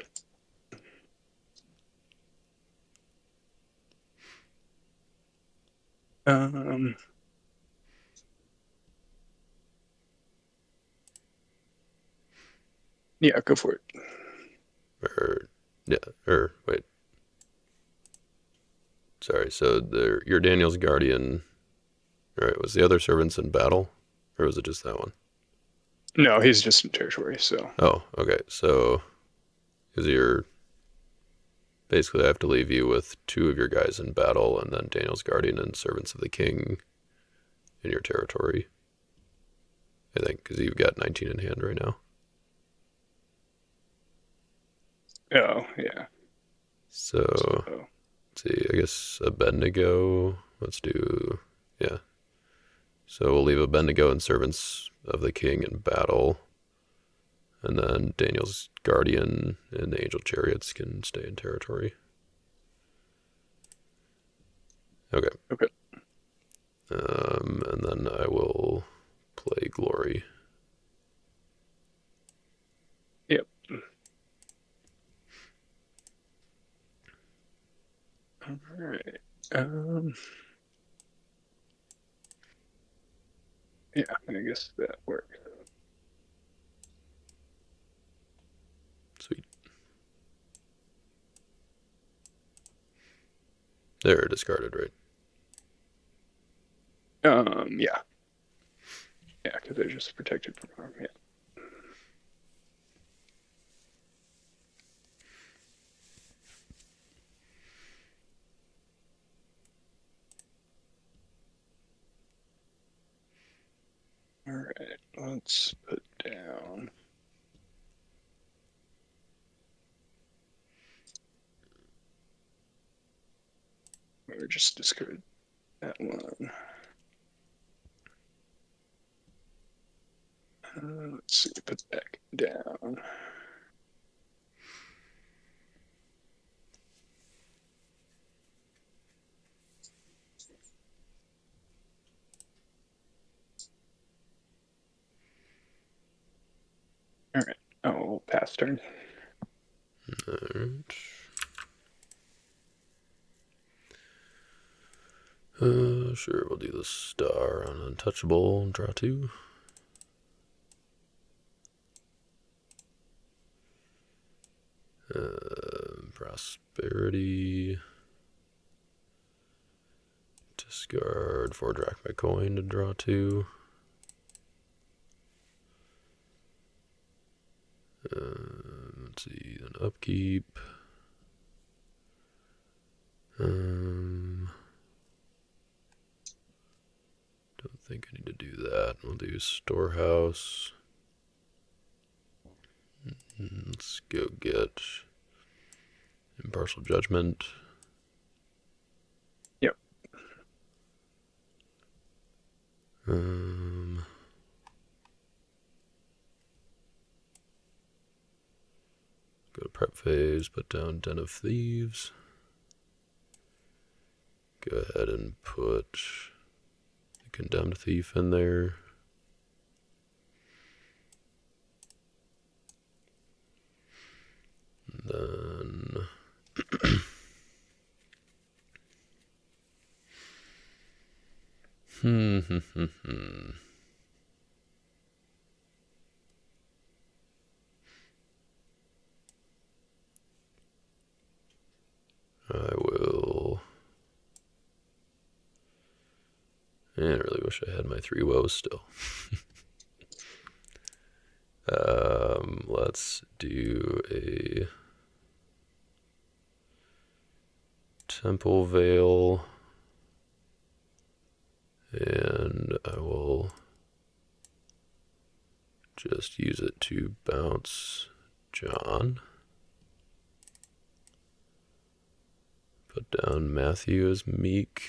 Yeah, go for it. Wait. Sorry, so your Daniel's Guardian, right, was the other servants in battle? Or was it just that one? No, he's just in territory, so. Oh, okay, so, because you're, basically I have to leave you with 2 of your guys in battle, and then Daniel's Guardian and Servants of the King in your territory. I think, because you've got 19 in hand right now. Oh, yeah. So, let's see, I guess Abednego, let's do, yeah. So we'll leave Abednego and Servants of the King in battle. And then Daniel's Guardian and the Angel Chariots can stay in territory. Okay. Okay. And then I will play Glory. Yep. All right. Yeah, I guess that works. Sweet. They're discarded, right? Yeah. Yeah, because they're just protected from harm, yeah. All right, let's put down. Or just discard that one. Let's see, put that down. All right. Oh, pass turn. All right. Sure, we'll do the star on Untouchable and draw 2. Prosperity. Discard 4 drachma coin to draw 2. Let's see, an upkeep. Don't think I need to do that. We'll do storehouse. Let's go get impartial judgment. Yep. Go to prep phase, put down Den of Thieves. Go ahead and put the Condemned Thief in there. And then I will. I really wish I had my 3 woes still. Let's do a Temple Veil, and I will just use it to bounce John. Put down Matthew as Meek.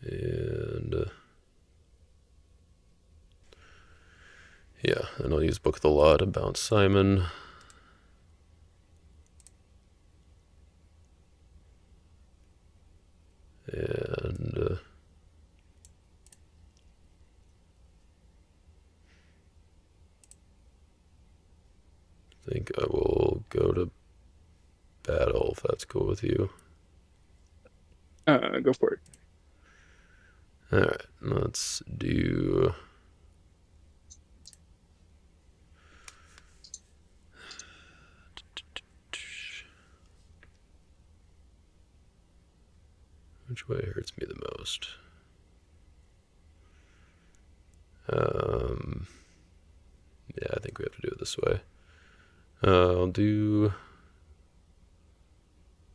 And yeah, and I'll use Book of the Law to bounce Simon. And I think I will go to battle if that's cool with you. Go for it. Alright, let's do. Which way hurts me the most? Yeah, I think we have to do it this way. I'll do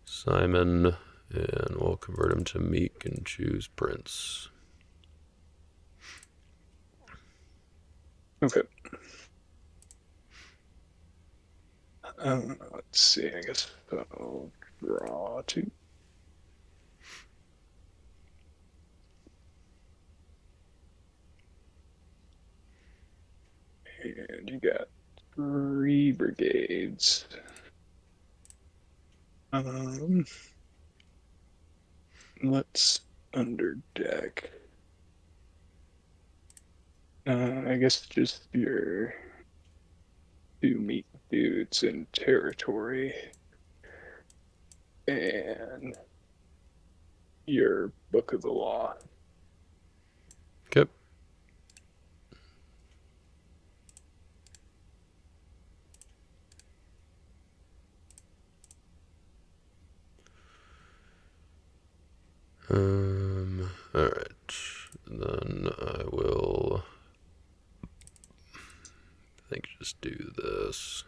Simon, and we'll convert him to Meek and choose Prince. Okay. Let's see. I guess I'll draw 2. And you got 3 brigades. Let's underdeck. I guess just your 2 meat dudes in territory and your Book of the Law. Okay. Alright. Then I will, I think, just do this.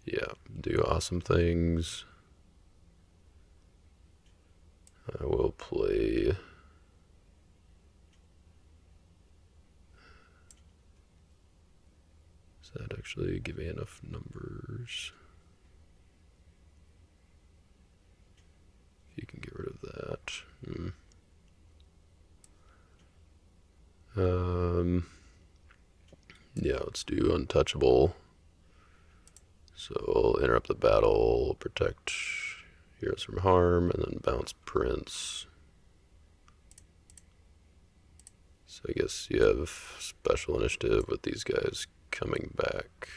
Yeah, do awesome things. I will play. Does that actually give me enough numbers? You can get rid of that. Yeah, let's do Untouchable. So I'll interrupt the battle, protect heroes from harm, and then bounce Prince. So I guess you have special initiative with these guys coming back.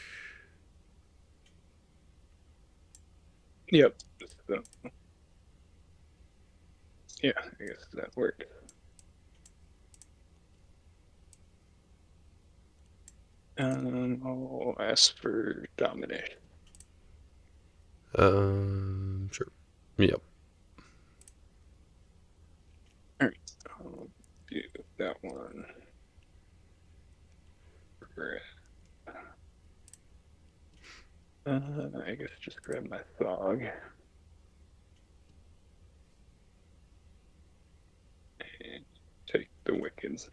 Yep. So, yeah, I guess that worked. I'll ask for domination. Sure. Yep. that one. I guess just grab my Thog. And take the Wickeds.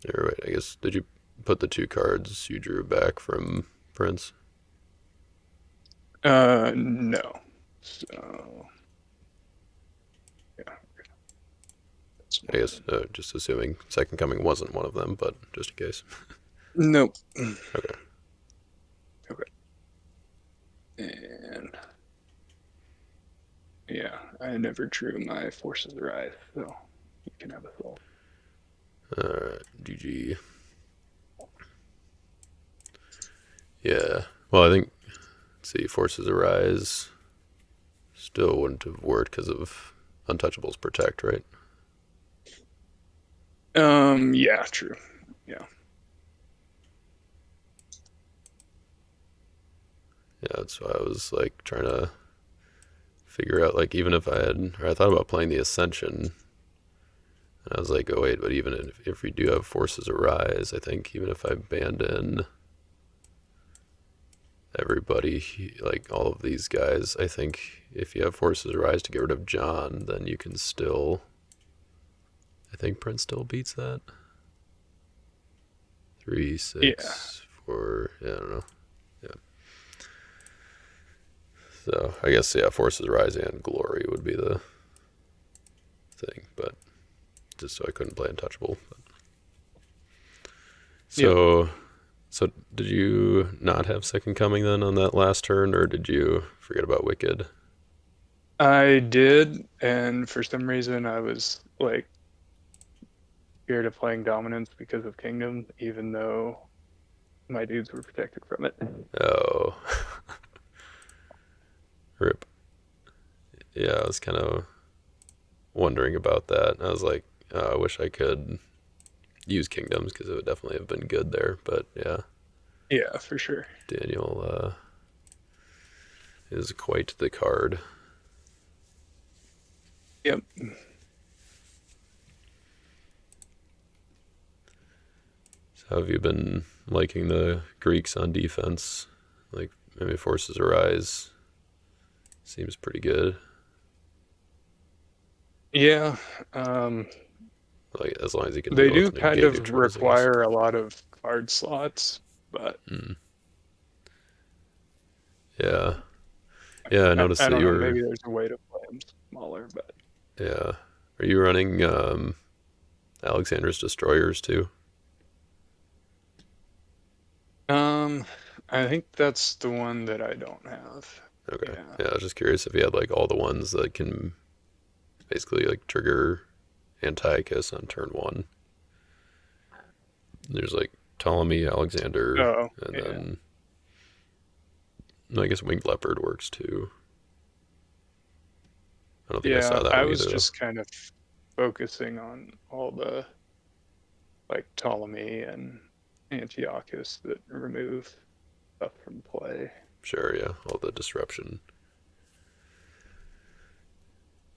All right, I guess, did you put the 2 cards you drew back from Prince? No. So, yeah, that's I one. guess, just assuming Second Coming wasn't one of them, but just in case. Nope. Okay. Okay. And yeah, I never drew my Forces Rise, so you can have a thought. GG. Yeah. Well, I think, let's see, Forces Arise still wouldn't have worked because of Untouchables Protect, right? Yeah, true. Yeah. Yeah, that's why I was like trying to figure out, like, even if I had, or I thought about playing the Ascension, and I was like, oh wait, but even if we do have Forces Arise, I think even if I banned in everybody, like all of these guys, I think if you have Forces Arise to get rid of John, then you can still, I think Prince still beats that. 3, Yeah. 6, 4, yeah, I don't know. Yeah. So I guess, yeah, Forces Rise and Glory would be the thing, but just so I couldn't play Untouchable. But. Yep. So did you not have Second Coming then on that last turn, or did you forget about Wicked? I did, and for some reason I was like scared of playing Dominance because of Kingdom, even though my dudes were protected from it. Oh, rip. Yeah, I was kind of wondering about that. I was like, I wish I could use Kingdoms because it would definitely have been good there. But yeah, Yeah, for sure. Daniel is quite the card. Yep. So how have you been liking the Greeks on defense? Like, maybe Forces Arise seems pretty good. Yeah. Um, Like, as long as you can they deal do with kind negate of neutrals, I guess. require a lot of card slots, but Mm. Yeah. Yeah, I noticed I that don't you know. were. Maybe there's a way to play them smaller, but Yeah. Are you running Alexander's Destroyers too? um, I think that's the one that I don't have. Okay. Yeah. Yeah, I was just curious if you had like all the ones that can basically like trigger Antiochus on turn 1. There's like Ptolemy, Alexander, Oh, and yeah. then I guess Winged Leopard works too. I don't think I saw Yeah, that I one was either though. just kind of focusing on all the like Ptolemy and Antiochus that remove stuff from play. Sure, yeah, all the disruption.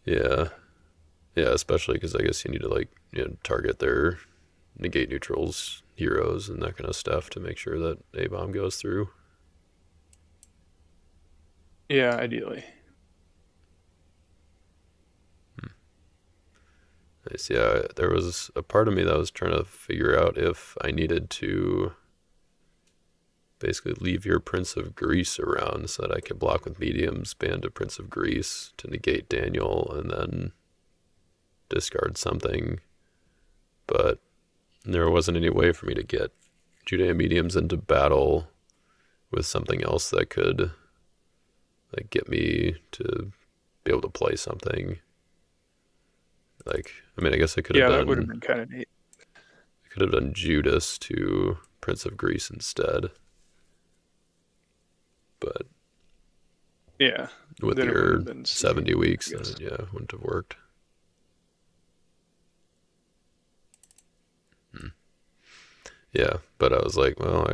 Yeah, yeah, especially because I guess you need to like target their negate neutrals, heroes, and that kind of stuff to make sure that a bomb goes through. Yeah, ideally. Nice. Yeah, there was a part of me that was trying to figure out if I needed to basically leave your Prince of Greece around so that I could block with mediums, ban to Prince of Greece to negate Daniel, and then discard something. But there wasn't any way for me to get Judea mediums into battle with something else that could like get me to be able to play something. Like, I mean, I guess Yeah, that would have been kind of neat. I could have done Judas to Prince of Greece instead, but Yeah, with then it wouldn't your have been CCG, 70 I weeks, then guess. it, yeah, wouldn't have worked. Hmm. Yeah, but I was like, well,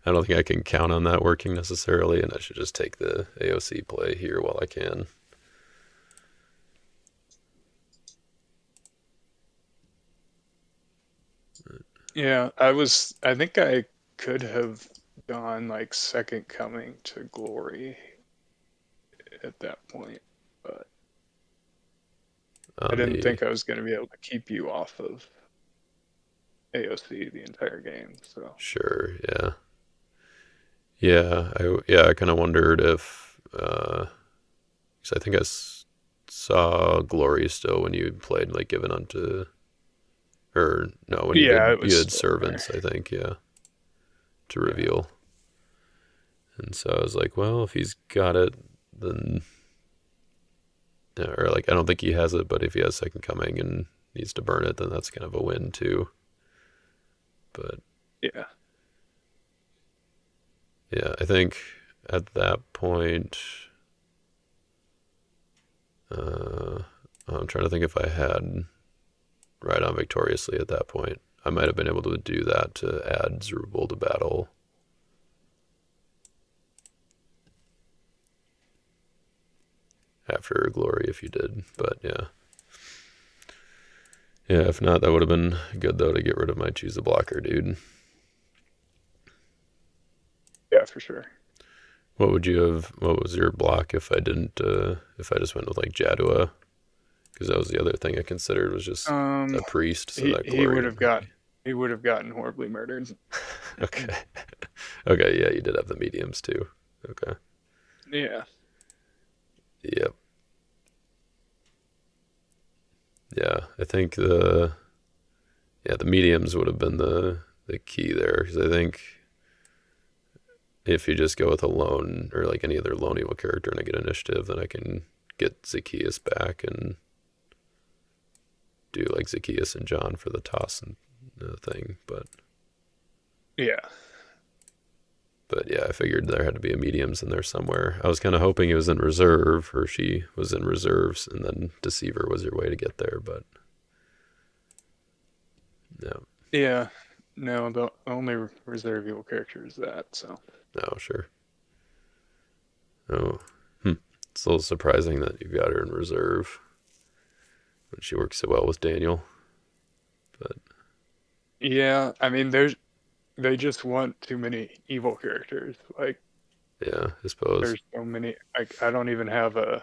I don't think I can count on that working necessarily, and I should just take the AOC play here while I can. Yeah, I think I could have gone like second coming to glory at that point, but I on didn't the think I was going to be able to keep you off of AOC the entire game. So, sure, yeah. Yeah, I kind of wondered if, 'cause I think saw Glory still when you played like Given Unto, or no, when yeah, it you was had still in there. Servants, I think, yeah, to Yeah. reveal. And so I was like, well, if he's got it, then, yeah, or like I don't think he has it, but if he has Second Coming and needs to burn it, then that's kind of a win too. But Yeah. yeah, I think at that point, uh, I'm trying to think if I had Ride On Victoriously at that point. I might have been able to do that to add Zerubbabel to battle after Glory if you did. But yeah. Yeah, if not, that would have been good though to get rid of my Choose a Blocker dude. Yeah, for sure. What was your block if I didn't, if I just went with like Jadua? Because that was the other thing I considered was just Um, a priest, so that he Glory would would have not be. gotten horribly murdered. Okay. Okay, yeah, you did have the mediums too. Okay. Yeah. Yep. Yeah, I think the mediums would have been the key there because I think if you just go with a lone or like any other lone evil character and I get initiative, then I can get Zacchaeus back and do like Zacchaeus and John for the toss and thing. Yeah. But yeah, I figured there had to be a mediums in there somewhere. I was kind of hoping it was in reserve or she was in reserves, and then Deceiver was your way to get there. But yeah, Yeah. No, the only reserve evil character is that. So. no, sure. Oh, hmm. It's a little surprising that you got her in reserve when she works so well with Daniel. But Yeah, I mean, they just want too many evil characters. Like, yeah, I suppose. there's so many. Like, I don't even have a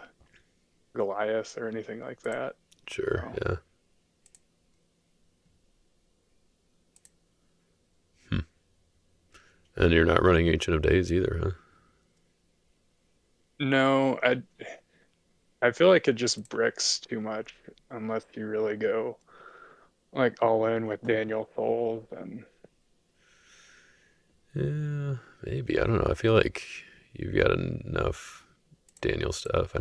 Goliath or anything like that. Sure, So, yeah. Hmm. And you're not running Ancient of Days either, huh? no, I feel like it just bricks too much unless you really go like all in with Daniel Souls and Yeah, maybe. I don't know. I feel like you've got enough Daniel stuff. I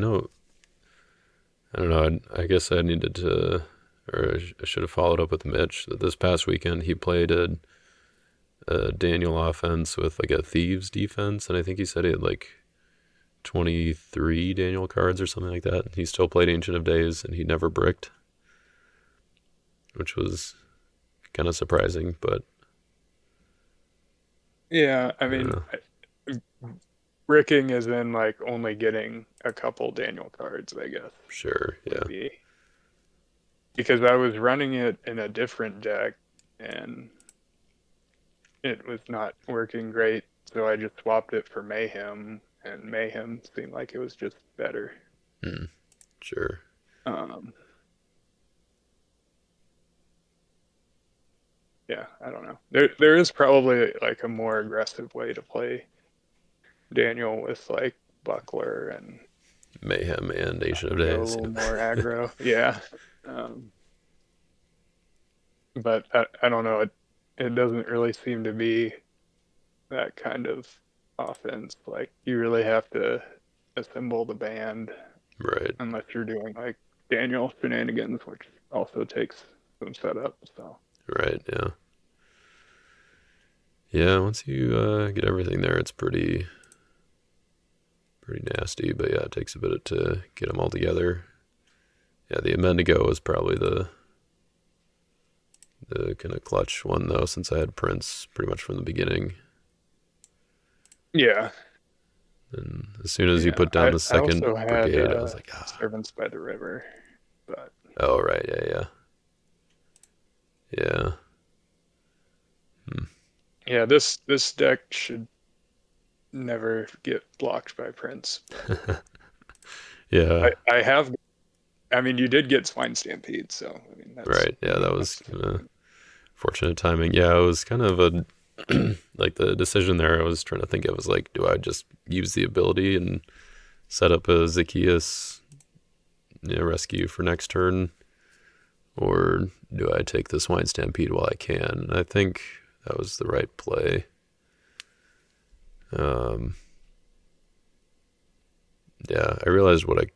don't know. I guess I needed to, or I should have followed up with Mitch. That this past weekend he played a Daniel offense with like a Thieves defense, and I think he said he had like 23 Daniel cards or something like that. He still played Ancient of Days, and he never bricked, which was kind of surprising. But yeah, I I don't mean, know. bricking is in like only getting a couple Daniel cards, I guess, Sure, would yeah, be because I was running it in a different deck and it was not working great, so I just swapped it for Mayhem, and Mayhem seemed like it was just better. mm, sure, Um, yeah, I don't know. There is probably like a more aggressive way to play Daniel with like Buckler and Mayhem and Ancient of go a Days. little Yeah. more aggro. Yeah. Um, but I don't know. It doesn't really seem to be that kind of offense. Like you really have to assemble the band Right, unless you're doing like Daniel shenanigans, which also takes some setup. So right, yeah. Yeah, once you get everything there, it's pretty nasty. But yeah, it takes a bit to get them all together. Yeah, the Amendigo was probably the kind of clutch one though, since I had Prince pretty much from the beginning. yeah, And as soon as you yeah. put down the I second also had brigade, I was like, ah, Servants by the River, but oh right, yeah, yeah, yeah. Yeah, this deck should never get blocked by Prince, but Yeah, I have. I mean, you did get Swine Stampede, so I mean right. Yeah, that was that's fortunate timing. Yeah, it was kind of a like the decision there. I was trying to think. I was like, do I just use the ability and set up a Zacchaeus, rescue for next turn, or do I take the Swine Stampede while I can? And I think that was the right play. Um, yeah, I realized what I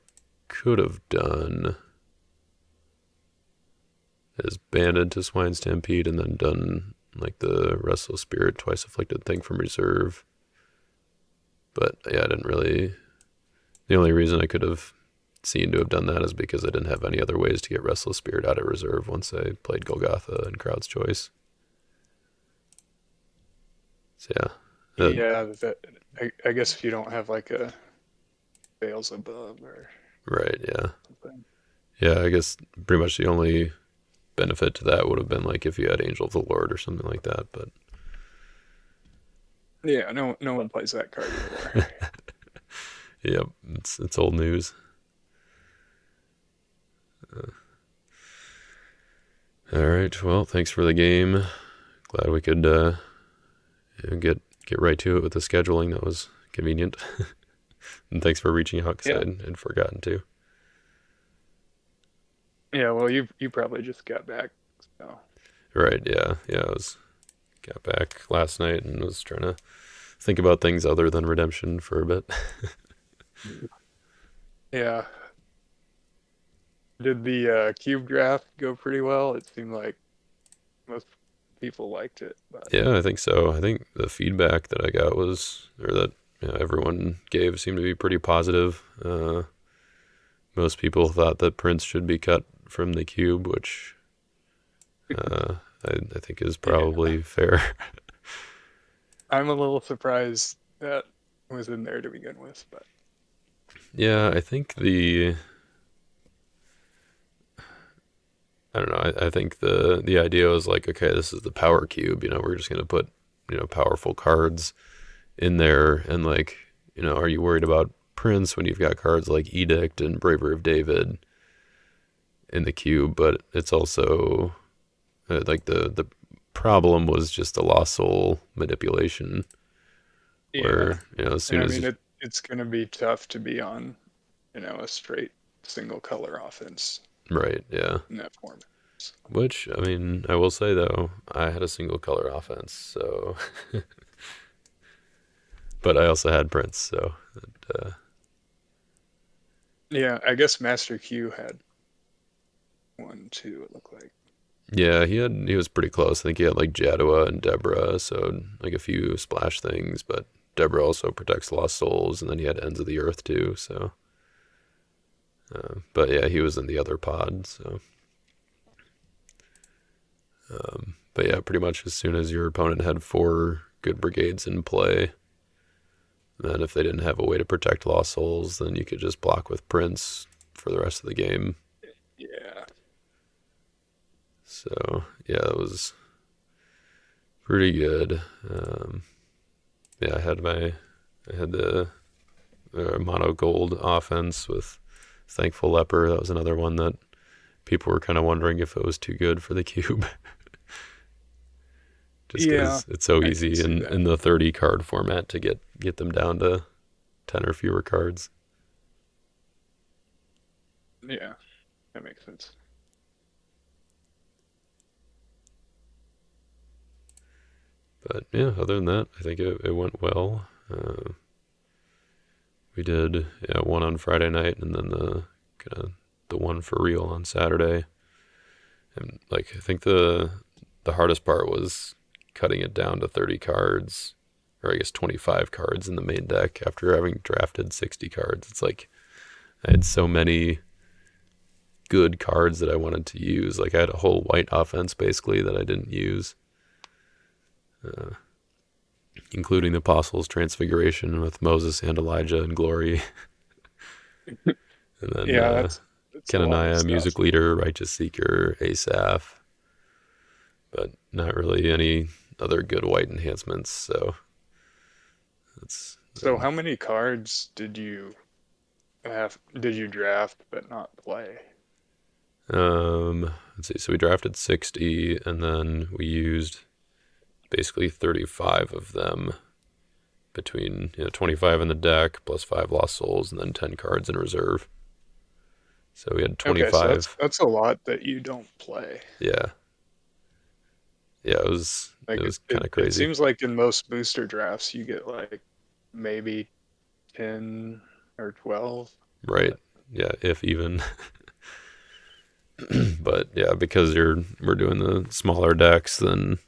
could have done is banded to Swine Stampede and then done like the Restless Spirit twice afflicted thing from reserve. But yeah, I didn't really. The only reason I could have seen to have done that is because I didn't have any other ways to get Restless Spirit out of reserve once I played Golgotha and Crowd's Choice. So yeah, yeah. That I guess if you don't have like a Veils Above or right, yeah. something. Yeah, I guess pretty much the only benefit to that would have been like if you had Angel of the Lord or something like that, but Yeah, no one plays that card anymore. yep, it's old news. All right, well, thanks for the game. Glad we could get right to it with the scheduling. That was convenient. And thanks for reaching out because Yeah, I'd forgotten to. yeah. Well, you probably just got back, so Right, yeah, yeah. I got back last night and was trying to think about things other than redemption for a bit. yeah. Did the cube draft go pretty well? It seemed like most people liked it, but Yeah, I think so. I think the feedback that I got was, or that everyone gave, seemed to be pretty positive. Most people thought that Prince should be cut from the cube, which uh, I think is yeah, probably fair. I'm a little surprised that was in there to begin with, but Yeah, I think I don't know. I think the idea was like, okay, this is the power cube. We're just gonna put powerful cards in there, and like, are you worried about Prince when you've got cards like Edict and Bravery of David in the cube? But it's also like the problem was just the Lost Soul manipulation, yeah, where as and soon I as mean it's gonna be tough to be on, a straight single color offense right, yeah. in that format. So, Which I mean, I will say though, I had a single color offense, so but I also had Prince, so yeah, I guess Master Q had one too. It looked like. yeah, he was pretty close. I think he had like Jadua and Deborah, so like a few splash things, but Deborah also protects Lost Souls, and then he had Ends of the Earth too. So, but yeah, he was in the other pod. So, but yeah, pretty much as soon as your opponent had four good brigades in play, then if they didn't have a way to protect Lost Souls, then you could just block with Prince for the rest of the game. Yeah, So yeah, it was pretty good. Um, yeah, I had the mono gold offense with Thankful Leper. That was another one that people were kind of wondering if it was too good for the cube, just yeah, because it's so I can easy see in that. the 30 card format to get them down to 10 or fewer cards. Yeah, that makes sense. But yeah, other than that, I think it went well. We did one on Friday night, and then the kind of the one for real on Saturday. And like I think the hardest part was cutting it down to 30 cards, or I guess 25 cards in the main deck after having drafted 60 cards. It's like I had so many good cards that I wanted to use. Like I had a whole white offense basically that I didn't use, including the Apostles' Transfiguration with Moses and Elijah and Glory, and then Yeah, that's a lot of Kenaniah, stuff. Music Leader, Righteous Seeker, Asaph, but not really any other good white enhancements. So that's So how many cards did you draft but not play? let's see. So we drafted 60, and then we used basically 35 of them between 25 in the deck plus 5 lost souls, and then 10 cards in reserve. So we had Okay, so 25. that's a lot that you don't play. Yeah, yeah. It Like was kind of it crazy, seems like in most booster drafts you get like maybe 10 or 12. right? But Yeah, if even. But yeah, because we're doing the smaller decks, then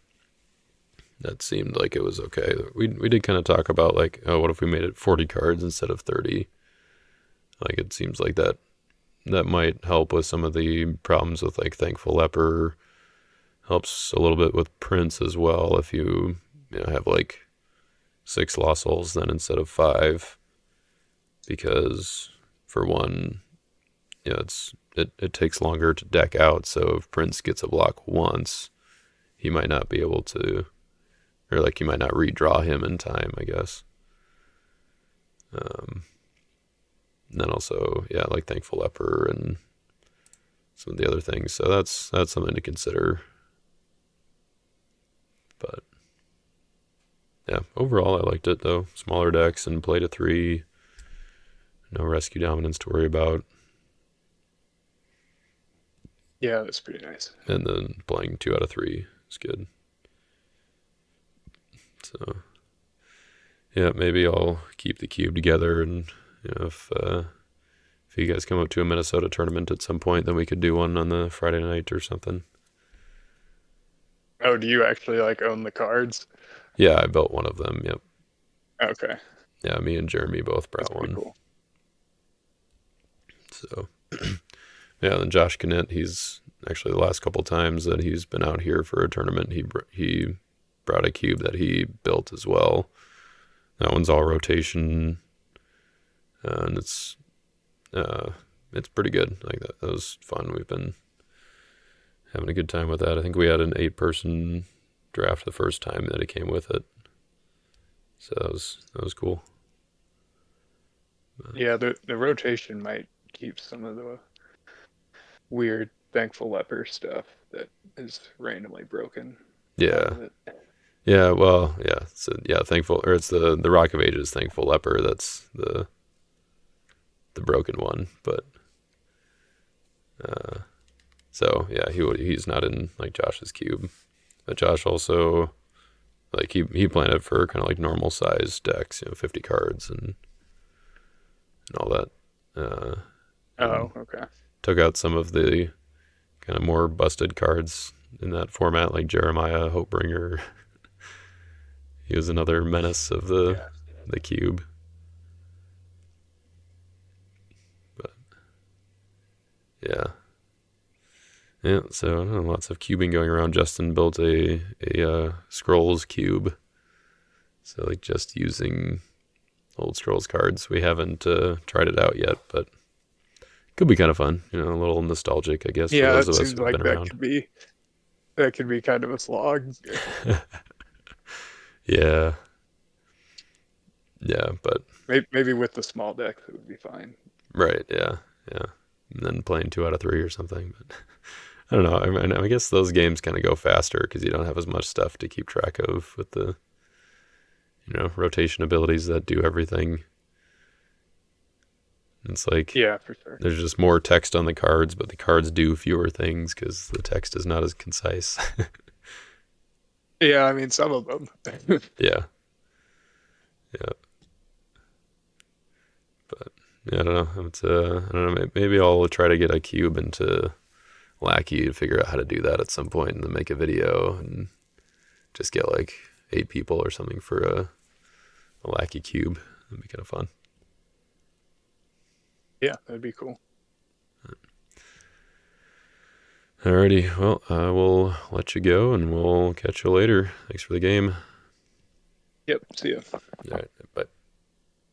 that seemed like it was okay. We did kind of talk about like, oh, what if we made it 40 cards instead of 30? Like it seems like that might help with some of the problems with like Thankful Leper. Helps a little bit with Prince as well if you have like 6 lost souls then instead of 5, because for one, it takes longer to deck out. So if Prince gets a block once, he might not be able to, or like you might not redraw him in time, I guess. Um, and then also, yeah, like Thankful Leper and some of the other things. So that's something to consider. But yeah, overall I liked it though. Smaller decks and play to 3. No rescue dominance to worry about. yeah, that's pretty nice. And then playing 2 out of 3 is good. So yeah, maybe I'll keep the cube together, and if you guys come up to a Minnesota tournament at some point, then we could do one on the Friday night or something. Oh, do you actually like own the cards? Yeah, I built one of them. Yep. Okay, Yeah, me and Jeremy both that's brought pretty one. cool. So yeah, then Josh Knitt, he's actually the last couple times that he's been out here for a tournament, he brought a cube that he built as well. That one's all rotation, and it's pretty good. Like that was fun. We've been having a good time with that. I think we had an 8-person draft the first time that it came with it, so that was cool. Yeah, the rotation might keep some of the weird Thankful Leper stuff that is randomly broken out Yeah, of it. yeah. Well, yeah. So yeah, thankful, or it's the Rock of Ages Thankful Leper. That's the broken one, but uh, so yeah, he's not in like Josh's cube. But Josh also like he planned it for kind of like normal size decks, 50 cards and all that. And Oh, okay. took out some of the kind of more busted cards in that format, like Jeremiah Hopebringer. He was another menace of Yeah. the cube. But yeah, yeah. So I don't know, lots of cubing going around. Justin built a scrolls cube, so like just using old scrolls cards. We haven't tried it out yet, but could be kind of fun. A little nostalgic, I guess, for Yeah, those it of us seems who've like been around. that could be kind of a slog. Yeah, yeah, but Maybe with the small decks it would be fine. right, yeah, yeah. And then playing 2 out of 3 or something. But I don't know. I mean, I guess those games kind of go faster because you don't have as much stuff to keep track of with the rotation abilities that do everything. It's like Yeah, for sure. there's just more text on the cards, but the cards do fewer things because the text is not as concise. Yeah, I mean some of them. Yeah, yeah, but yeah, I don't know. I don't know. Maybe I'll try to get a cube into Lackey to figure out how to do that at some point, and then make a video and just get like 8 people or something for a Lackey cube. That'd be kind of fun. Yeah, that'd be cool. Alrighty, well, I will let you go, and we'll catch you later. Thanks for the game. Yep, see ya. All right, bye.